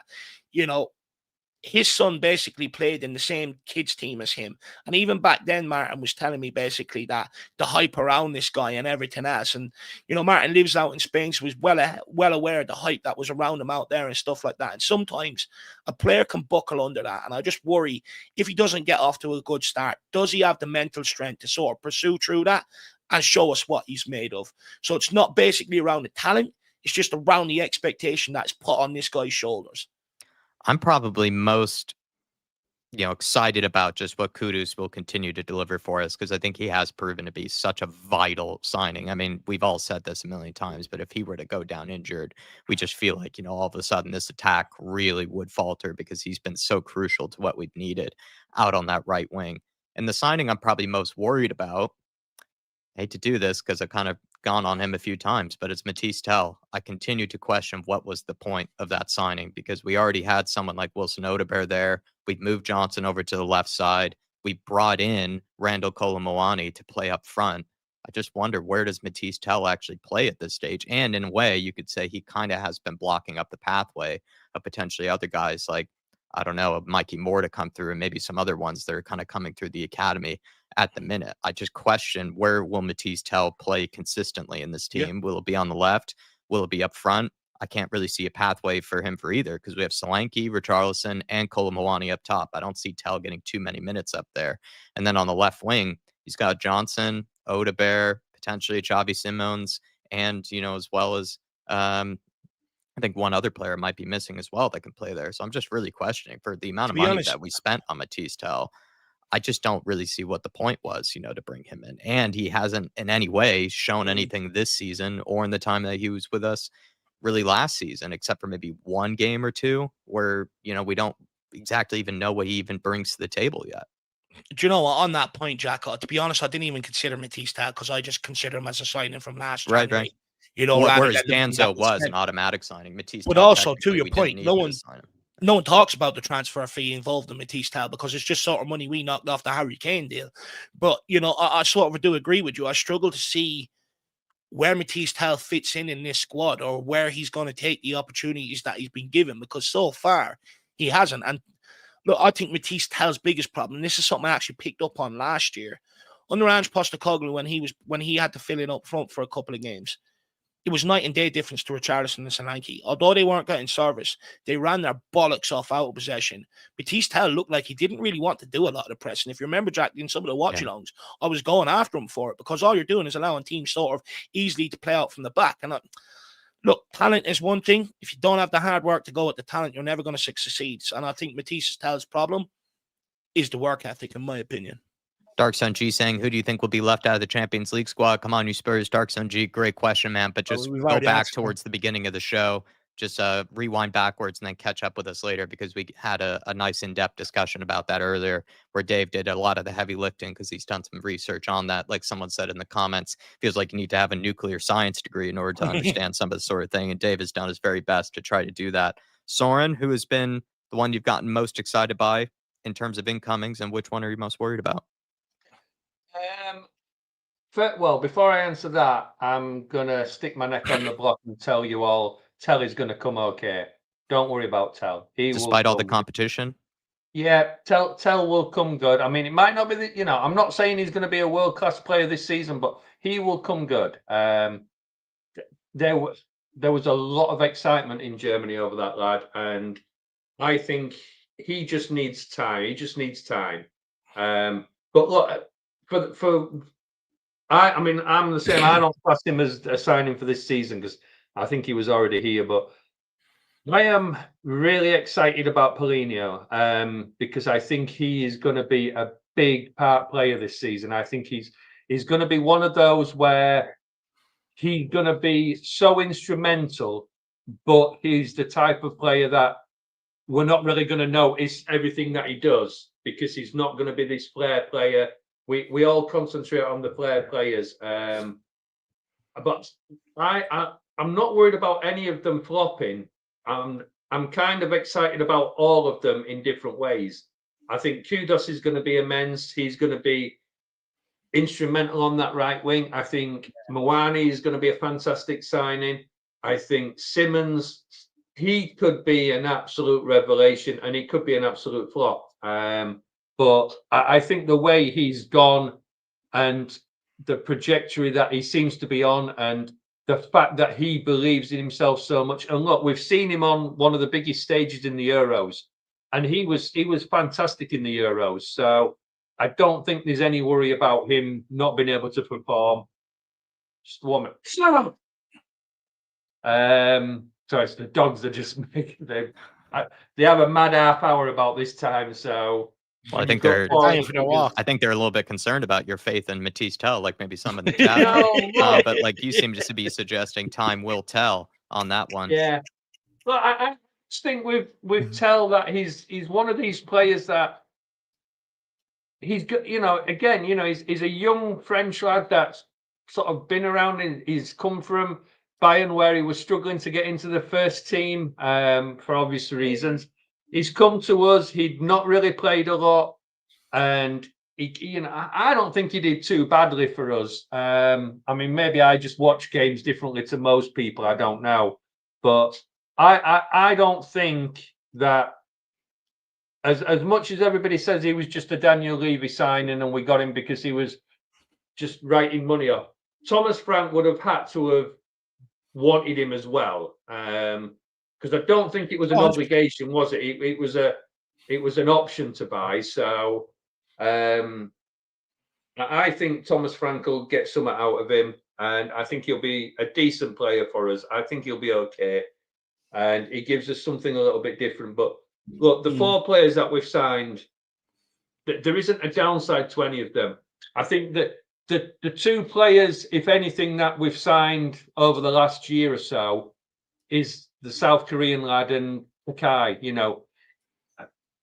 S2: his son basically played in the same kids team as him. And even back then, Martin was telling me basically that the hype around this guy and everything else. And, Martin lives out in Spain, so he's well aware of the hype that was around him out there and stuff like that. And sometimes a player can buckle under that. And I just worry if he doesn't get off to a good start, does he have the mental strength to sort of pursue through that and show us what he's made of? So it's not basically around the talent. It's just around the expectation that's put on this guy's shoulders.
S1: I'm probably most, excited about just what Kudus will continue to deliver for us because I think he has proven to be such a vital signing. I mean, we've all said this a million times, but if he were to go down injured, we just feel like, all of a sudden this attack really would falter because he's been so crucial to what we've needed out on that right wing. And the signing I'm probably most worried about, I hate to do this because I've kind of gone on him a few times, but it's Matisse Tell. I continue to question what was the point of that signing because we already had someone like Wilson Odebear there. We'd moved Johnson over to the left side. We brought in Randall Kolomoani to play up front. I just wonder, where does Matisse Tell actually play at this stage? And in a way, you could say he kind of has been blocking up the pathway of potentially other guys like, I don't know, Mikey Moore to come through and maybe some other ones that are kind of coming through the academy at the minute. I just question, where will Matisse Tell play consistently in this team? Yeah. Will it be on the left? Will it be up front? I can't really see a pathway for him for either because we have Solanke, Richarlison, and Kolomoani up top. I don't see Tell getting too many minutes up there. And then on the left wing, he's got Johnson, Odebear, potentially Xavi Simons, and, as well as I think one other player might be missing as well that can play there. So I'm just really questioning for the amount of money that we spent on Matisse Tell. I just don't really see what the point was, to bring him in. And he hasn't in any way shown anything this season or in the time that he was with us really last season, except for maybe one game or two where, we don't exactly even know what he even brings to the table yet.
S2: Do you know what? On that point, Jack, to be honest, I didn't even consider Matisse Tell because I just consider him as a signing from last
S1: Right,
S2: January.
S1: right.
S2: You know, rather
S1: Whereas
S2: than the money that
S1: Danzo was
S2: spent.
S1: an automatic signing. Matisse
S2: But
S1: Tell,
S2: also, to
S1: technically,
S2: your
S1: we didn't
S2: point,
S1: need
S2: no
S1: to sign him.
S2: one talks about the transfer fee involved in Matisse Tell because it's just sort of money we knocked off the Harry Kane deal. But, you know, I sort of do agree with you. I struggle to see where Matisse Tell fits in this squad or where he's going to take the opportunities that he's been given because so far he hasn't. And look, I think Matisse Tell's biggest problem, and this is something I actually picked up on last year, under Ange Postecoglou when he had to fill in up front for a couple of games, it was night and day difference to Richarlison and Solanke. Although they weren't getting service, they ran their bollocks off out of possession. Matisse Tell looked like he didn't really want to do a lot of the pressing. If you remember, Jack, in some of the watch-alongs, I was going after him for it because all you're doing is allowing teams sort of easily to play out from the back. And look, talent is one thing. If you don't have the hard work to go with the talent, you're never going to succeed. And I think Matisse Tell's problem is the work ethic, in my opinion.
S1: Dark Sun G saying, who do you think will be left out of the Champions League squad? Come on, you Spurs. Dark Sun G, great question, man. But just go back towards the beginning of the show. Just rewind backwards and then catch up with us later because we had a nice in-depth discussion about that earlier where Dave did a lot of the heavy lifting because he's done some research on that. Like someone said in the comments, feels like you need to have a nuclear science degree in order to understand some of the sort of thing. And Dave has done his very best to try to do that. Soren, who has been the one you've gotten most excited by in terms of incomings, and which one are you most worried about?
S4: Well, before I answer that, I'm gonna stick my neck on the block and tell you all, Tell is gonna come okay. Don't worry about Tell.
S1: Despite all the competition?
S4: Yeah, Tell will come good. I mean, it might not be I'm not saying he's gonna be a world-class player this season, but he will come good. There was a lot of excitement in Germany over that lad, and I think he just needs time. He just needs time. But look, I mean, I'm the same. I don't class him as a signing for this season because I think he was already here. But I am really excited about Paulinho because I think he is going to be a big part player this season. I think he's going to be one of those where he's going to be so instrumental, but he's the type of player that we're not really going to notice everything that he does because he's not going to be this flair player. We all concentrate on the flair players, but I'm not worried about any of them flopping. I'm kind of excited about all of them in different ways. I think Kudos is going to be immense. He's going to be instrumental on that right wing. I think Mawani is going to be a fantastic signing. I think Simmons, he could be an absolute revelation and he could be an absolute flop. But I think the way he's gone and the trajectory that he seems to be on and the fact that he believes in himself so much. And look, we've seen him on one of the biggest stages in the Euros and he was fantastic in the Euros. So I don't think there's any worry about him not being able to perform. Just a moment. Sorry, it's the dogs are just making they have a mad half hour about this time. So
S1: well, I think they're a little bit concerned about your faith in Matisse Tell, like maybe some in the chat. But like you seem just to be suggesting time will tell on that one.
S4: Yeah. Well, I just think with Tell that he's one of these players that he's got, he's a young French lad that's sort of been around and he's come from Bayern where he was struggling to get into the first team for obvious reasons. He's come to us. He'd not really played a lot, and I don't think he did too badly for us. I mean, maybe I just watch games differently to most people. I don't know, but I don't think that as much as everybody says he was just a Daniel Levy signing and we got him because he was just writing money off. Thomas Frank would have had to have wanted him as well, because I don't think it was an obligation, was it? It was an option to buy. So I think Thomas Frank will get something out of him, and I think he'll be a decent player for us. I think he'll be okay, and he gives us something a little bit different. But look, the 4 players that we've signed, there isn't a downside to any of them. I think that the 2 players, if anything, that we've signed over the last year or so is the South Korean lad and Takai.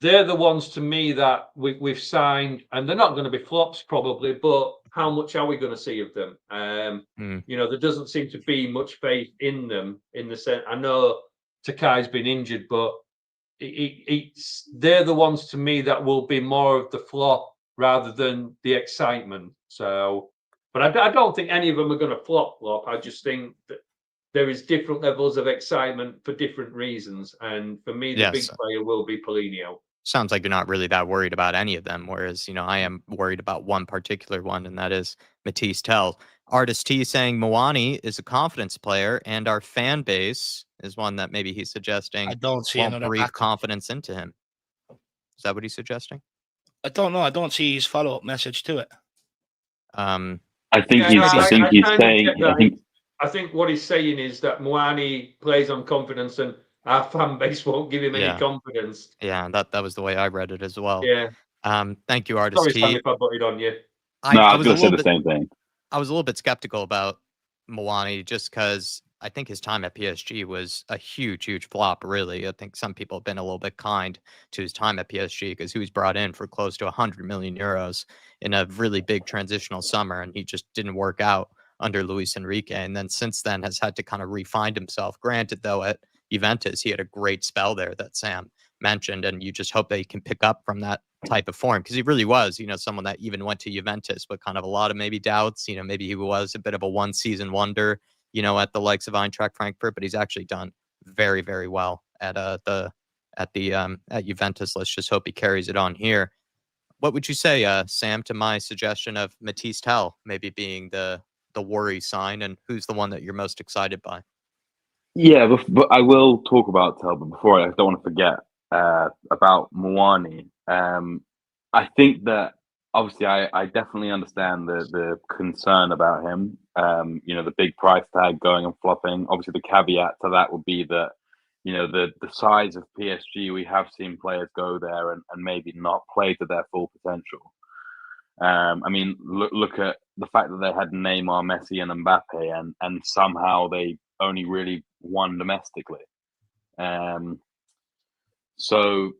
S4: they're the ones to me that we've signed, and they're not going to be flops probably, but how much are we going to see of them? There doesn't seem to be much faith in them in the sense. I know Takai's been injured, but they're the ones to me that will be more of the flop rather than the excitement. So, but I don't think any of them are going to flop. I just think that there is different levels of excitement for different reasons, and for me, the big player will be Paulinho.
S1: Sounds like you're not really that worried about any of them, whereas, I am worried about one particular one, and that is Matisse Tell. Artist T saying Mwani is a confidence player, and our fan base is one that maybe he's suggesting
S2: I don't see
S1: won't
S2: another
S1: breathe
S2: backup.
S1: confidence into him. Is that what he's suggesting?
S2: I don't know. I don't see his follow-up message to it.
S3: I think he's saying.
S4: I think what he's saying is that Mwani plays on confidence, and our fan base won't give him any confidence.
S1: Yeah, that was the way I read it as well.
S4: Yeah.
S1: Thank you, Artist
S4: Sorry,
S1: T.
S4: Sam, if I butted on you.
S3: I was going to say the same thing.
S1: I was a little bit skeptical about Mwani just because I think his time at PSG was a huge, huge flop, really. I think some people have been a little bit kind to his time at PSG because he was brought in for close to 100 million euros in a really big transitional summer, and he just didn't work out under Luis Enrique. And then since then has had to kind of refine himself. Granted, though, at Juventus, he had a great spell there that Sam mentioned, and you just hope that he can pick up from that type of form because he really was, someone that even went to Juventus, but kind of a lot of maybe doubts. Maybe he was a bit of a one-season wonder, at the likes of Eintracht Frankfurt, but he's actually done very, very well at Juventus. Let's just hope he carries it on here. What would you say, Sam, to my suggestion of Matisse Tell maybe being the worry sign, and who's the one that you're most excited by?
S3: Yeah, but I will talk about Tell, but before I don't want to forget about Mwani. I think that obviously I definitely understand the concern about him. The big price tag going and flopping. Obviously, the caveat to that would be that the size of PSG, we have seen players go there and maybe not play to their full potential. Look at the fact that they had Neymar, Messi, and Mbappe, and somehow they only really won domestically. So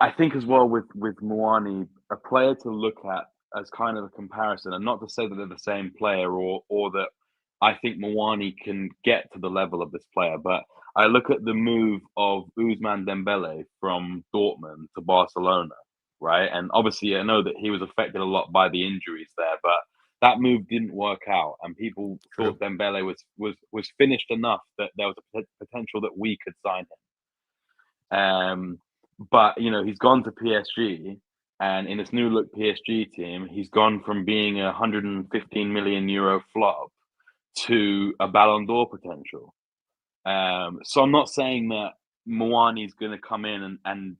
S3: I think as well with Mwani, a player to look at as kind of a comparison, and not to say that they're the same player or that I think Mwani can get to the level of this player, but I look at the move of Ousmane Dembele from Dortmund to Barcelona, right? And obviously I know that he was affected a lot by the injuries there, but that move didn't work out, and people thought Dembele was finished enough that there was a potential that we could sign him. But he's gone to PSG, and in this new look PSG team, he's gone from being a 115 million euro flop to a Ballon d'Or potential. So I'm not saying that Mwani is going to come in and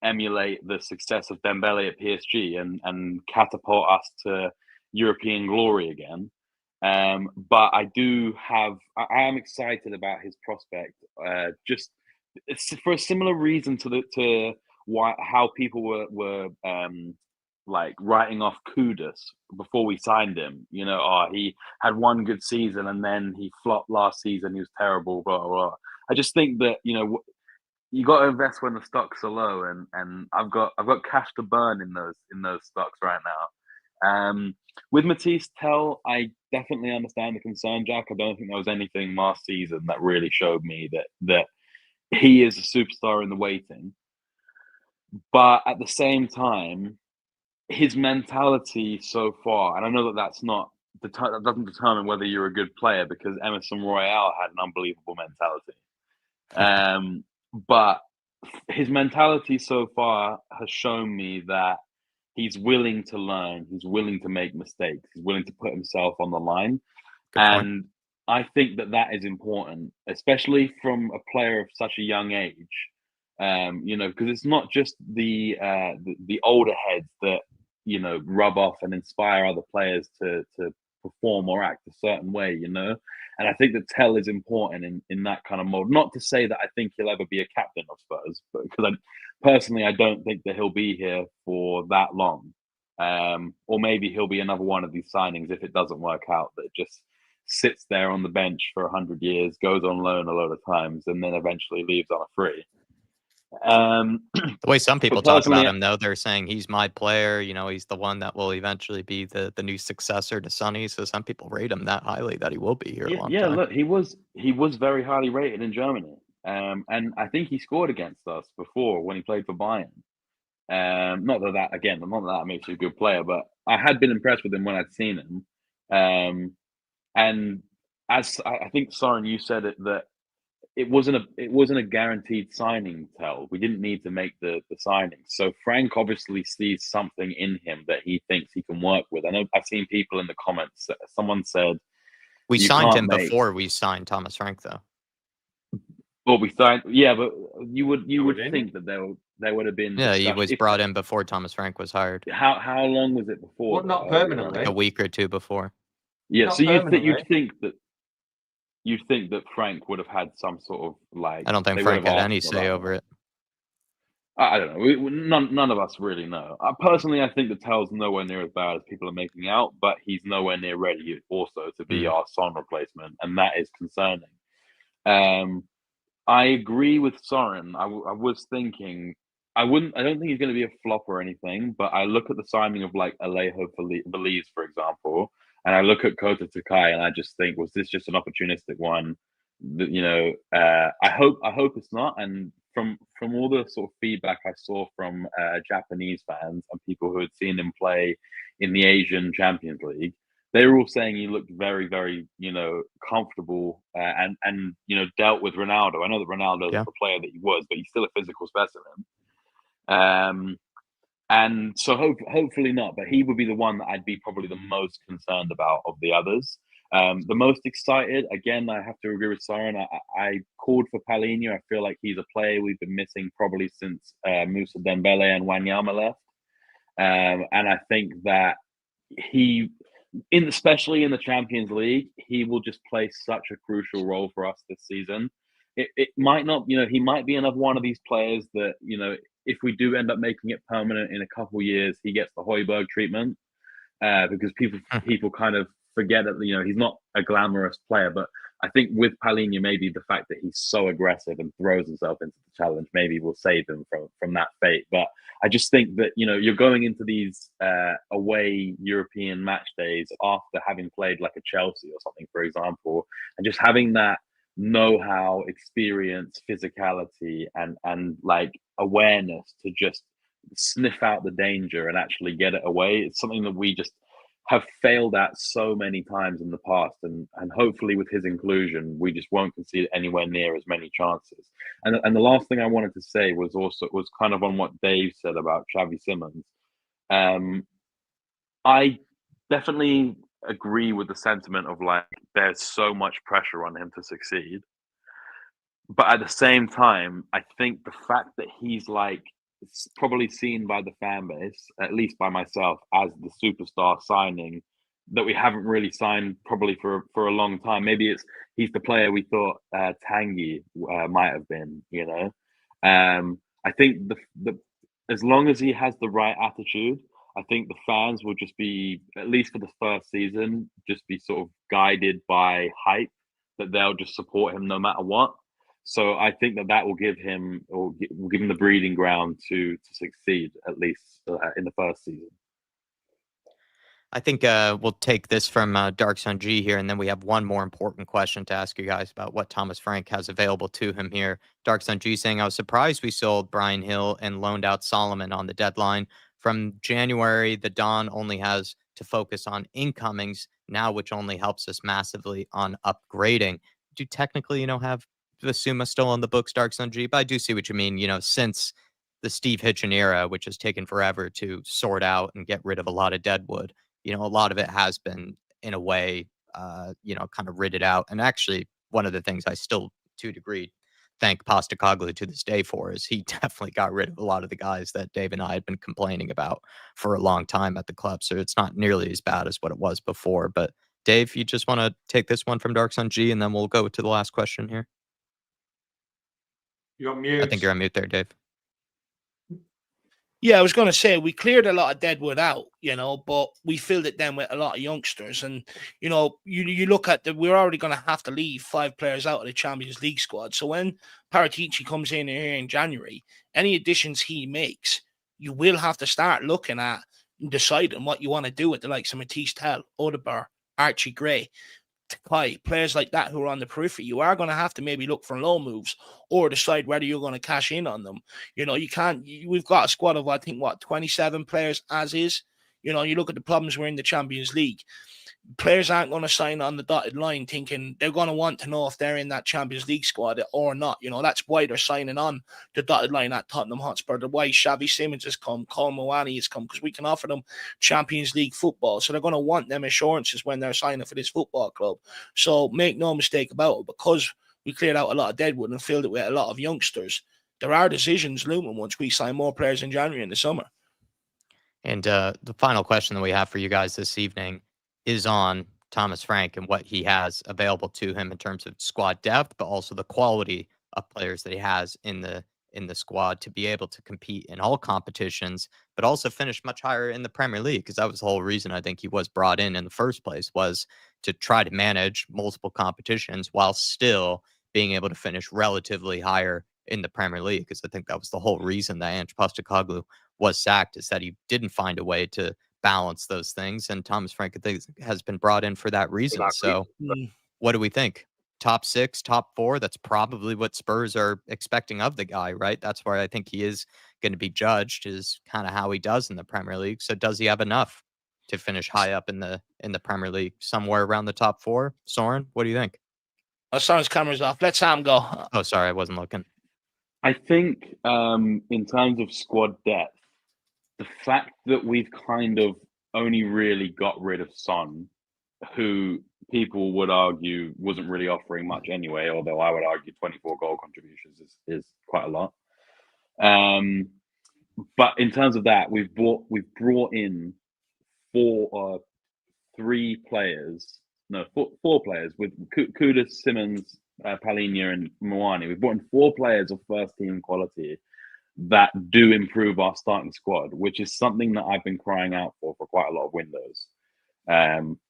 S3: emulate the success of Dembele at PSG and catapult us to European glory again. But I am excited about his prospect. Just it's for a similar reason to how people were like writing off Kudus before we signed him. He had one good season and then he flopped last season. He was terrible. Blah, blah, blah. I just think that you got to invest when the stocks are low, and I've got cash to burn in those stocks right now. With Matisse Tell, I definitely understand the concern, Jack. I don't think there was anything last season that really showed me that he is a superstar in the waiting. But at the same time, his mentality so far, and I know that doesn't determine whether you're a good player, because Emerson Royale had an unbelievable mentality. But his mentality so far has shown me that he's willing to learn, he's willing to make mistakes, he's willing to put himself on the line. And I think that is important, especially from a player of such a young age. Because it's not just the older heads that rub off and inspire other players to perform or act a certain way, and I think that Tell is important in that kind of mode. Not to say that I think he'll ever be a captain of Spurs, but because I don't think that he'll be here for that long, or maybe he'll be another one of these signings if it doesn't work out, that just sits there on the bench for 100 years, goes on loan a lot of times, and then eventually leaves on a free.
S1: The way some people
S3: But
S1: talk about
S3: personally,
S1: him, though, they're saying he's my player. You know, he's the one that will eventually be the new successor to Sonny. So some people rate him that highly that he will be here a long
S3: yeah,
S1: time.
S3: look, he was very highly rated in Germany, and I think he scored against us before when he played for Bayern. Not that makes you a good player, but I had been impressed with him when I'd seen him. And as I think Soren, you said it that it wasn't a guaranteed signing. We didn't need to make the signing. So Frank obviously sees something in him that he thinks he can work with. I know I've seen people in the comments. Someone said
S1: We
S3: you
S1: signed
S3: can't
S1: him
S3: make.
S1: before we signed Thomas Frank, though.
S3: Well, we signed, yeah, but you would
S4: didn't.
S3: think that there would have been.
S1: Yeah, he
S3: discussion.
S1: was brought in before Thomas Frank was hired.
S3: How long was it before?
S4: Well, not permanently.
S1: Like a week or two before.
S3: Yeah,
S4: Not
S3: so
S4: permanently.
S3: you'd think that Frank would have had some sort of like.
S1: I don't think
S3: they would
S1: Frank
S3: have
S1: had
S3: asked
S1: any
S3: him
S1: say
S3: about
S1: over
S3: that.
S1: it.
S3: I don't know. None of us really know. Personally, I think the Tell's nowhere near as bad as people are making out, but he's nowhere near ready also to be our Son replacement, and that is concerning. I agree with Soren. I was thinking I don't think he's going to be a flop or anything, but I look at the signing of like Alejo Belize, for example, and I look at Kota Takai, and I just think, was this just an opportunistic one? I hope it's not. And from all the sort of feedback I saw from Japanese fans and people who had seen him play in the Asian Champions League, they were all saying he looked very, very, comfortable and dealt with Ronaldo. I know that Ronaldo is the player that he was, but he's still a physical specimen. And so hopefully not, but he would be the one that I'd be probably the most concerned about of the others. The most excited, again, I have to agree with Soren. I called for Paulinho. I feel like he's a player we've been missing probably since Moussa Dembele and Wanyama left. And I think that especially in the Champions League, he will just play such a crucial role for us this season. It might not, he might be another one of these players that, if we do end up making it permanent in a couple of years, he gets the Højbjerg treatment because people kind of forget that, he's not a glamorous player. But I think with Paulinho, maybe the fact that he's so aggressive and throws himself into the challenge maybe will save him from that fate. But I just think that, you're going into these away European match days after having played like a Chelsea or something, for example, and just having that know-how, experience, physicality, and like awareness to just sniff out the danger and actually get it away. It's something that we just have failed at so many times in the past, and hopefully with his inclusion, we just won't concede anywhere near as many chances. And the last thing I wanted to say was kind of on what Dave said about Xavi Simons. I definitely agree with the sentiment of like there's so much pressure on him to succeed, but at the same time, I think the fact that he's like probably seen by the fan base, at least by myself, as the superstar signing that we haven't really signed probably for a long time. Maybe he's the player we thought Tanguy might have been. I think the as long as he has the right attitude, I think the fans will just be, at least for the first season, just be sort of guided by hype that they'll just support him no matter what. So I think that will give him the breeding ground to succeed, at least in the first season.
S1: I think we'll take this from Dark Sun G here, and then we have one more important question to ask you guys about what Thomas Frank has available to him here. Dark Sun G saying, I was surprised we sold Brian Hill and loaned out Solomon on the deadline. From January, the Don only has to focus on incomings now, which only helps us massively on upgrading. Do technically, have Basuma still on the books, Dark Sun G? But I do see what you mean. Since the Steve Hitchen era, which has taken forever to sort out and get rid of a lot of deadwood, a lot of it has been, in a way, kind of ridded out. And actually, one of the things I still, to a degree, thank Postacoglu to this day for is he definitely got rid of a lot of the guys that Dave and I had been complaining about for a long time at the club. So it's not nearly as bad as what it was before. But Dave, you just want to take this one from Dark Sun G, and then we'll go to the last question here.
S4: You're on mute.
S1: I think you're on mute there, Dave.
S2: Yeah, I was going to say we cleared a lot of deadwood out, but we filled it then with a lot of youngsters. And, you look at we're already going to have to leave 5 players out of the Champions League squad. So when Paratici comes in here in January, any additions he makes, you will have to start looking at and deciding what you want to do with the likes of Matisse Tell, Odegaard, Archie Gray, players like that who are on the periphery. You are going to have to maybe look for low moves or decide whether you're going to cash in on them. You can't. We've got a squad of I think 27 players as is. You look at the problems we're in the Champions League. Players aren't going to sign on the dotted line thinking they're going to want to know if they're in that Champions League squad or not. That's why they're signing on the dotted line at Tottenham Hotspur. The why Xavi Simons has come, Cole Mawani has come, because we can offer them Champions League football. So they're going to want them assurances when they're signing for this football club. So make no mistake about it, because we cleared out a lot of deadwood and filled it with a lot of youngsters, there are decisions looming once we sign more players in January and the summer.
S1: And the final question that we have for you guys this evening is on Thomas Frank and what he has available to him in terms of squad depth, but also the quality of players that he has in the squad to be able to compete in all competitions, but also finish much higher in the Premier League, because that was the whole reason I think he was brought in the first place, was to try to manage multiple competitions while still being able to finish relatively higher in the Premier League, because I think that was the whole reason that Ange Postecoglou was sacked, is that he didn't find a way to balance those things. And Thomas Frank, I think, has been brought in for that reason. So what do we think? Top 6, top 4? That's probably what Spurs are expecting of the guy, right? That's where I think he is going to be judged, is kind of how he does in the Premier League. So does he have enough to finish high up in the Premier League, somewhere around the top 4? Soren, what do you think?
S2: Oh, Soren's camera's off. Let Sam go.
S1: Oh, sorry, I wasn't looking.
S3: I think in terms of squad depth, the fact that we've kind of only really got rid of Son, who people would argue wasn't really offering much anyway, although I would argue 24 goal contributions is quite a lot. But in terms of that, we've brought in four players with Kudus, Simmons, Palhinha, and Mawani. We've brought in 4 players of first team quality that do improve our starting squad, which is something that I've been crying out for quite a lot of windows.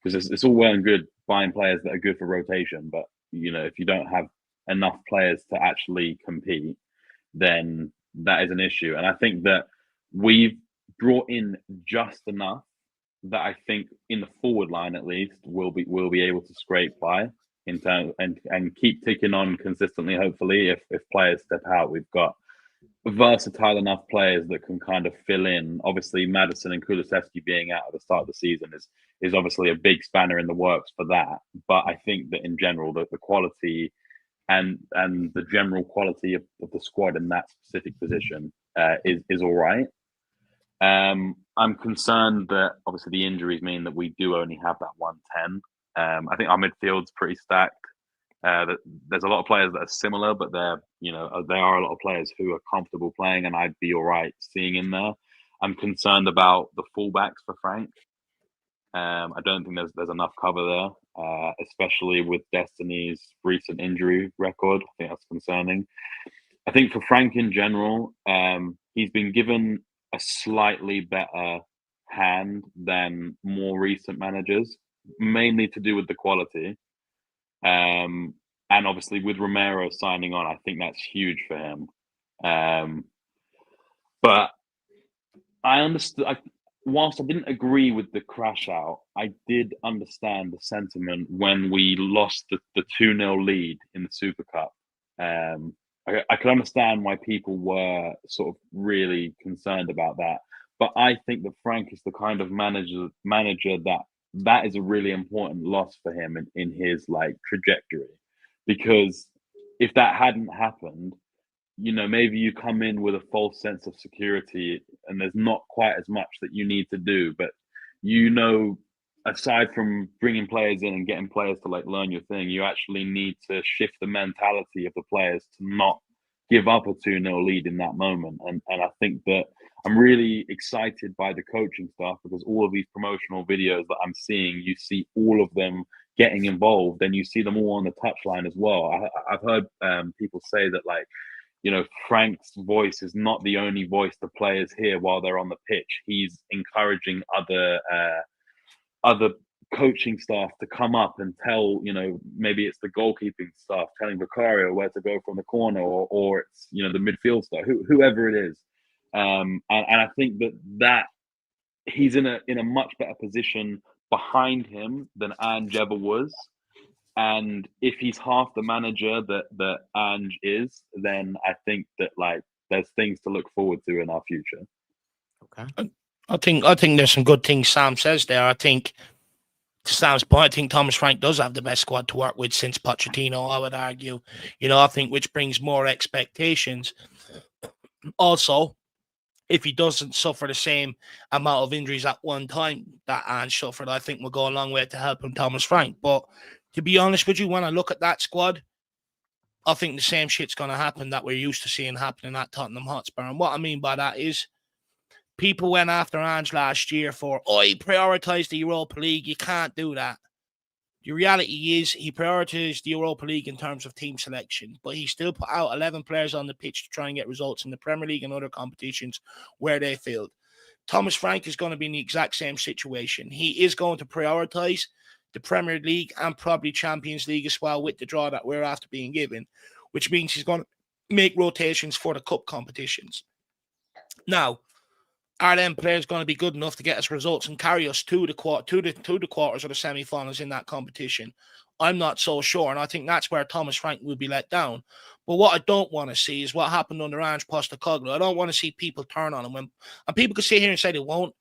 S3: Because it's all well and good buying players that are good for rotation, but if you don't have enough players to actually compete, then that is an issue. And I think that we've brought in just enough that I think in the forward line at least we'll be able to scrape by in terms and keep ticking on consistently. Hopefully, if players step out, we've got versatile enough players that can kind of fill in. Obviously, Maddison and Kulusevski being out at the start of the season is obviously a big spanner in the works for that. But I think that in general, the quality and the general quality of the squad in that specific position is all right. I'm concerned that obviously the injuries mean that we do only have that 110. I think our midfield's pretty stacked. There's a lot of players that are similar, but there are a lot of players who are comfortable playing, and I'd be all right seeing in there. I'm concerned about the fullbacks for Frank. I don't think there's enough cover there, especially with Destiny's recent injury record. I think that's concerning. I think for Frank in general, he's been given a slightly better hand than more recent managers, mainly to do with the quality. And obviously with Romero signing on, I think that's huge for him. But I understood, whilst I didn't agree with the crash out, I did understand the sentiment when we lost the 2-0 lead in the Super Cup. I could understand why people were sort of really concerned about that. But I think that Frank is the kind of manager that is a really important loss for him in his trajectory. Because if that hadn't happened, maybe you come in with a false sense of security and there's not quite as much that you need to do. But, aside from bringing players in and getting players to learn your thing, you actually need to shift the mentality of the players to not give up a 2-0 lead in that moment. And I think that I'm really excited by the coaching staff, because all of these promotional videos that I'm seeing, you see all of them getting involved, and you see them all on the touchline as well. I've heard people say that Frank's voice is not the only voice the players hear while they're on the pitch. He's encouraging other coaching staff to come up and tell, maybe it's the goalkeeping staff telling Vicario where to go from the corner, or it's, the midfield staff, whoever it is. And I think that he's in a much better position behind him than Ange ever was. And if he's half the manager that Ange is, then I think that there's things to look forward to in our future.
S1: Okay.
S2: I think there's some good things Sam says there. I think, to Sam's point, I think Thomas Frank does have the best squad to work with since Pochettino, I would argue. I think, which brings more expectations. Also, if he doesn't suffer the same amount of injuries at one time that Ange suffered, I think will go a long way to helping Thomas Frank. But to be honest with you, when I look at that squad, I think the same shit's going to happen that we're used to seeing happening at Tottenham Hotspur. And what I mean by that is, people went after Ange last year for, he prioritised the Europa League. You can't do that. The reality is he prioritised the Europa League in terms of team selection, but he still put out 11 players on the pitch to try and get results in the Premier League and other competitions where they failed. Thomas Frank is going to be in the exact same situation. He is going to prioritise the Premier League and probably Champions League as well, with the draw that we're after being given, which means he's going to make rotations for the cup competitions. Now, are them players going to be good enough to get us results and carry us to the quarters or the semi-finals in that competition? I'm not so sure, and I think that's where Thomas Frank will be let down. But what I don't want to see is what happened under Ange Postecoglou. I don't want to see people turn on him, and people can sit here and say they won't.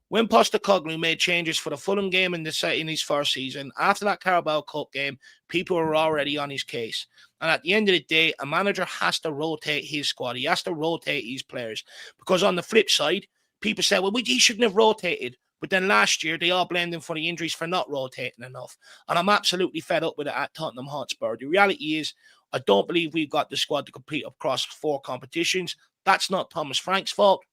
S2: When Postecoglou made changes for the Fulham game in his first season, after that Carabao Cup game, people were already on his case. And at the end of the day, a manager has to rotate his squad. He has to rotate his players. Because on the flip side, people say, well, he shouldn't have rotated. But then last year, they all blamed him for the injuries for not rotating enough. And I'm absolutely fed up with it at Tottenham Hotspur. The reality is, I don't believe we've got the squad to compete across 4 competitions. That's not Thomas Frank's fault.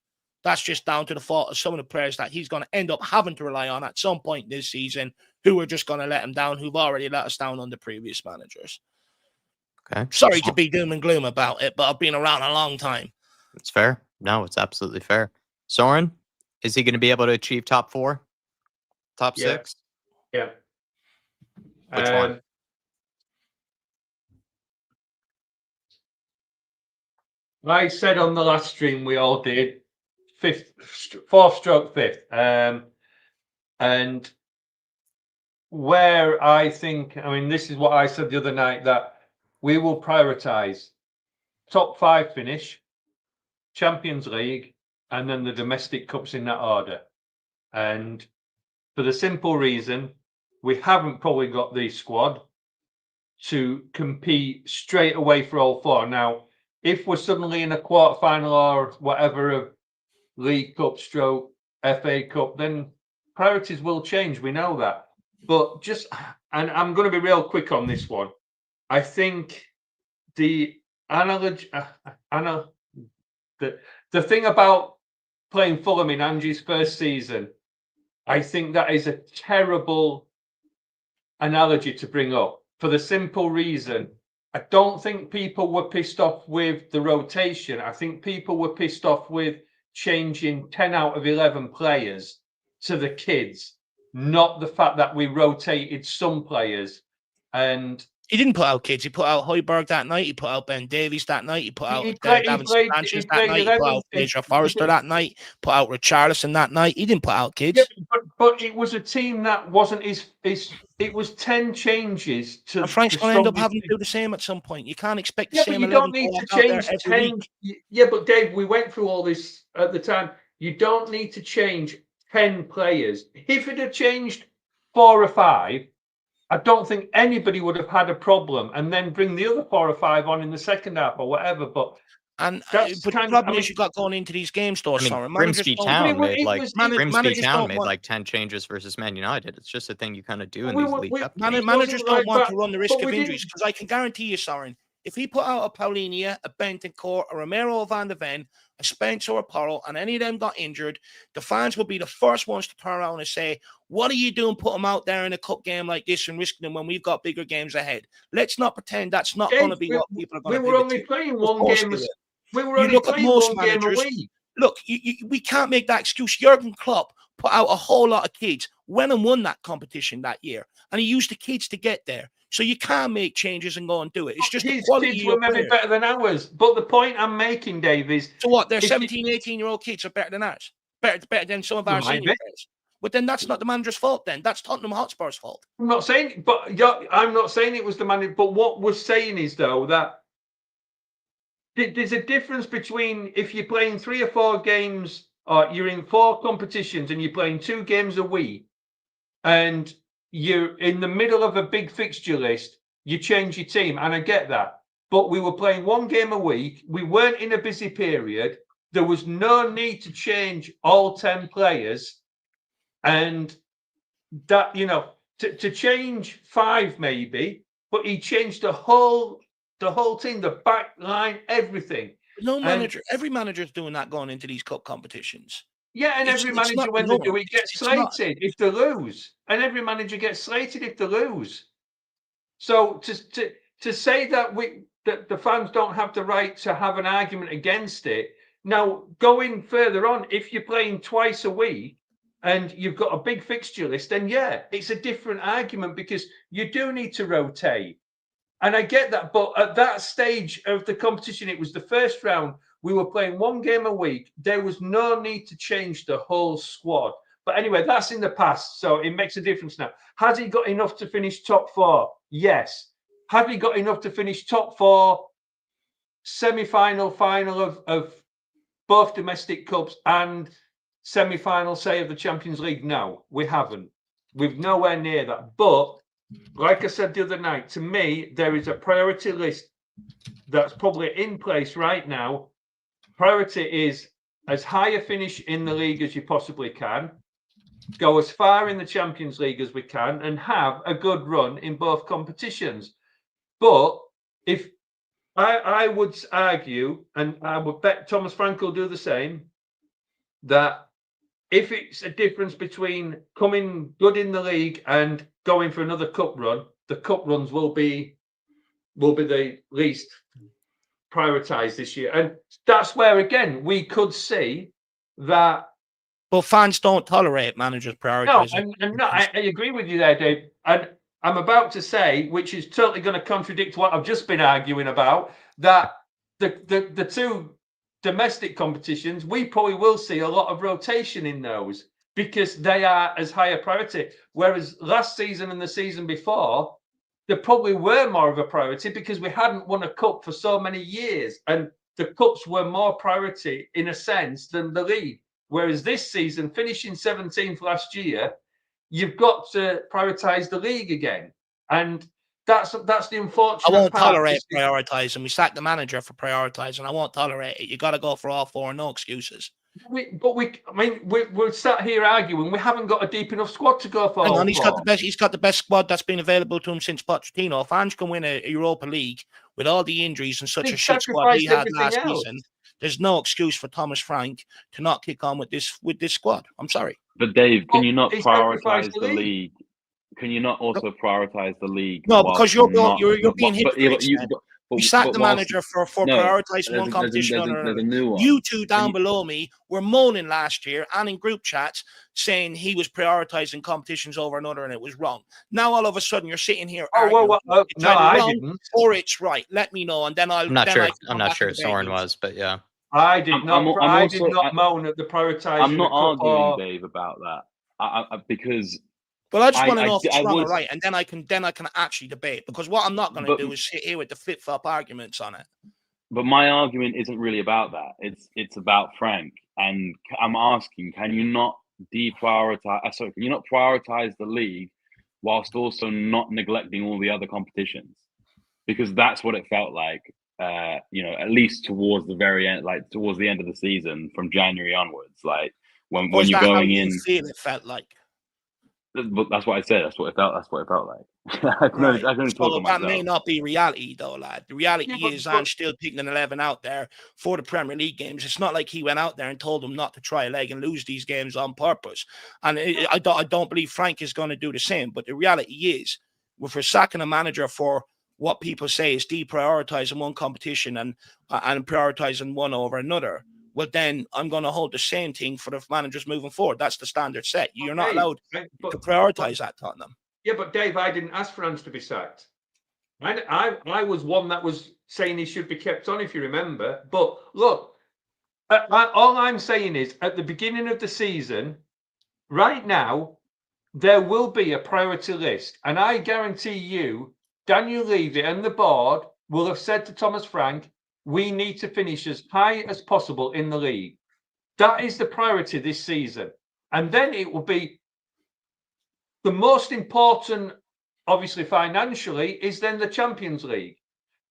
S2: That's just down to the fault of some of the players that he's going to end up having to rely on at some point this season, who are just going to let him down, who've already let us down under previous managers.
S1: Okay.
S2: Sorry to be doom and gloom about it, but I've been around a long time.
S1: It's fair. No, it's absolutely fair. Soren, is he going to be able to achieve top 4? Top 6?
S4: Yeah.
S1: Which one?
S4: I said on the last stream we all did, 4th stroke 5th. And where I think, this is what I said the other night, that we will prioritise top 5 finish, Champions League, and then the domestic cups in that order. And for the simple reason, we haven't probably got the squad to compete straight away for all 4. Now, if we're suddenly in a quarter-final or whatever of League Cup stroke FA Cup, then priorities will change. We know that. But and I'm going to be real quick on this one. I think the thing about playing Fulham in Ange's first season, I think that is a terrible analogy to bring up, for the simple reason, I don't think people were pissed off with the rotation. I think people were pissed off with changing 10 out of 11 players to the kids, not the fact that we rotated some players. And
S2: he didn't put out kids. He put out Højbjerg that night. He put out Ben Davies that night. He put out Davinson Sanchez that night. He put out Fraser Forrester that night. Put out Richarlison that night. He didn't put out kids.
S4: Yeah, but it was a team that wasn't his. It was 10 changes to.
S2: And Frank's going to end up having to do the same at some point. You can't expect the same.
S4: But you don't need to change 10. Yeah, but Dave, we went through all this at the time. You don't need to change 10 players. If it had changed 4 or 5. I don't think anybody would have had a problem, and then bring the other 4 or 5 on in the second half or whatever. But
S2: the problem is you got going into these games, though.
S1: Grimsby Town made like 10 changes versus Man United. It's just a thing you kind of do in these league cup games.
S2: Managers don't want to run the risk of injuries, because I can guarantee you, Soren, If he put out a Paulinia, a Bentancur, a Romero van de Ven, a Spencer or a Porro, and any of them got injured, the fans would be the first ones to turn around and say, what are you doing putting them out there in a cup game like this and risking them when we've got bigger games ahead? Let's not pretend that's not going to be what people are going to do.
S4: We were only playing one game. We were only playing one game a week.
S2: Look, we can't make that excuse. Jurgen Klopp put out a whole lot of kids, went and won that competition that year, and he used the kids to get there. So you can't make changes and go and do it. It's just
S4: his
S2: the quality
S4: kids
S2: of
S4: were
S2: your
S4: maybe
S2: players.
S4: better than ours. But the point I'm making, Dave, is
S2: so what? Their 17, 18-year-old kids are better than ours, better than some of our senior players. But then that's not the manager's fault. Then that's Tottenham Hotspur's fault.
S4: I'm not saying, I'm not saying it was the manager. But what we're saying is though that there's a difference between if you're playing 3 or 4 games, or you're in 4 competitions and you're playing 2 games a week, and you're in the middle of a big fixture list, you change your team, and I get that. But we were playing 1 game a week. We weren't in a busy period. There was no need to change all 10 players, and that to change 5 maybe, but he changed the whole team, the back line, everything.
S2: No manager, every manager is doing that going into these cup competitions.
S4: Yeah, and every manager, when they do it, gets slated if they lose. And every manager gets slated if they lose. So to say that that the fans don't have the right to have an argument against it. Now, going further on, if you're playing twice a week and you've got a big fixture list, then yeah, it's a different argument because you do need to rotate. And I get that, but at that stage of the competition, it was the first round. We were playing 1 game a week. There was no need to change the whole squad. But anyway, that's in the past, so it makes a difference now. Has he got enough to finish top 4? Yes. Have he got enough to finish top 4, semi-final, final of both domestic cups and semi-final, say, of the Champions League? No, we haven't. We're nowhere near that. But like I said the other night, to me, there is a priority list that's probably in place right now. Priority is as high a finish in the league as you possibly can, go as far in the Champions League as we can, and have a good run in both competitions. But if I would argue, and I would bet Thomas Frank will do the same, that if it's a difference between coming good in the league and going for another cup run, the cup runs will be the least prioritised this year. And that's where, again, we could see that.
S2: But fans don't tolerate managers prioritising.
S4: No, I agree with you there, Dave. And I'm about to say, which is totally going to contradict what I've just been arguing about, that the 2 domestic competitions, we probably will see a lot of rotation in those because they are as high a priority. Whereas last season and the season before, they probably were more of a priority because we hadn't won a cup for so many years. And the cups were more priority in a sense than the league. Whereas this season, finishing 17th last year, you've got to prioritise the league again. And that's the unfortunate
S2: I won't
S4: part.
S2: Tolerate prioritising. We sacked the manager for prioritising. I won't tolerate it. You got to go for all 4, no excuses.
S4: We're sat here arguing. We haven't got a deep enough squad to go for.
S2: Hang on, he's got the best squad that's been available to him since Pochettino. If Ange can win a Europa League with all the injuries and such a shit squad he had last season, there's no excuse for Thomas Frank to not kick on with this squad. I'm sorry.
S3: But Dave, can you not prioritise the league? Can you not also prioritise the league?
S2: No, because you're being hypocrites. We sacked the manager for prioritising one competition on another. You two down below me were moaning last year and in group chats saying he was prioritising competitions over another and it was wrong. Now all of a sudden you're sitting here arguing
S4: I didn't.
S2: Or it's right. Let me know, and then
S1: I'm not sure. I'm not sure Soren was, but yeah.
S4: I did not moan at the prioritising.
S3: I'm not arguing, Dave, about that. Because.
S2: Well, I just want to know if it's wrong or right, and then I can actually debate. Because what I'm not going to do is sit here with the flip-flop arguments on it.
S3: But my argument isn't really about that. It's about Frank, and I'm asking: can you not deprioritize? Sorry, can you not prioritize the league whilst also not neglecting all the other competitions? Because that's what it felt like. At least towards the very end, like towards the end of the season, from January onwards, like when you're going in.
S2: Feel it felt like.
S3: But that's what I said. That's what it felt. That's what it felt like. I can
S2: Right.
S3: only talk
S2: So
S3: on
S2: that
S3: myself.
S2: may not be reality, though, lad. The reality
S4: Yeah,
S2: is
S4: but
S2: I'm still picking an 11 out there for the Premier League games. It's not like he went out there and told them not to try a leg and lose these games on purpose. And I don't believe Frank is going to do the same. But the reality is, if we're sacking a manager for what people say is deprioritizing one competition and prioritizing one over another, well, then I'm going to hold the same thing for the managers moving forward. That's the standard set. You're not
S4: Dave,
S2: allowed to prioritize that, Tottenham.
S4: Yeah, but Dave, I didn't ask Franz to be sacked. I was one that was saying he should be kept on, if you remember. But look, all I'm saying is at the beginning of the season, right now, there will be a priority list. And I guarantee you, Daniel Levy and the board will have said to Thomas Frank, we need to finish as high as possible in the league. That is the priority this season. And then it will be the most important, obviously financially, is then the Champions League.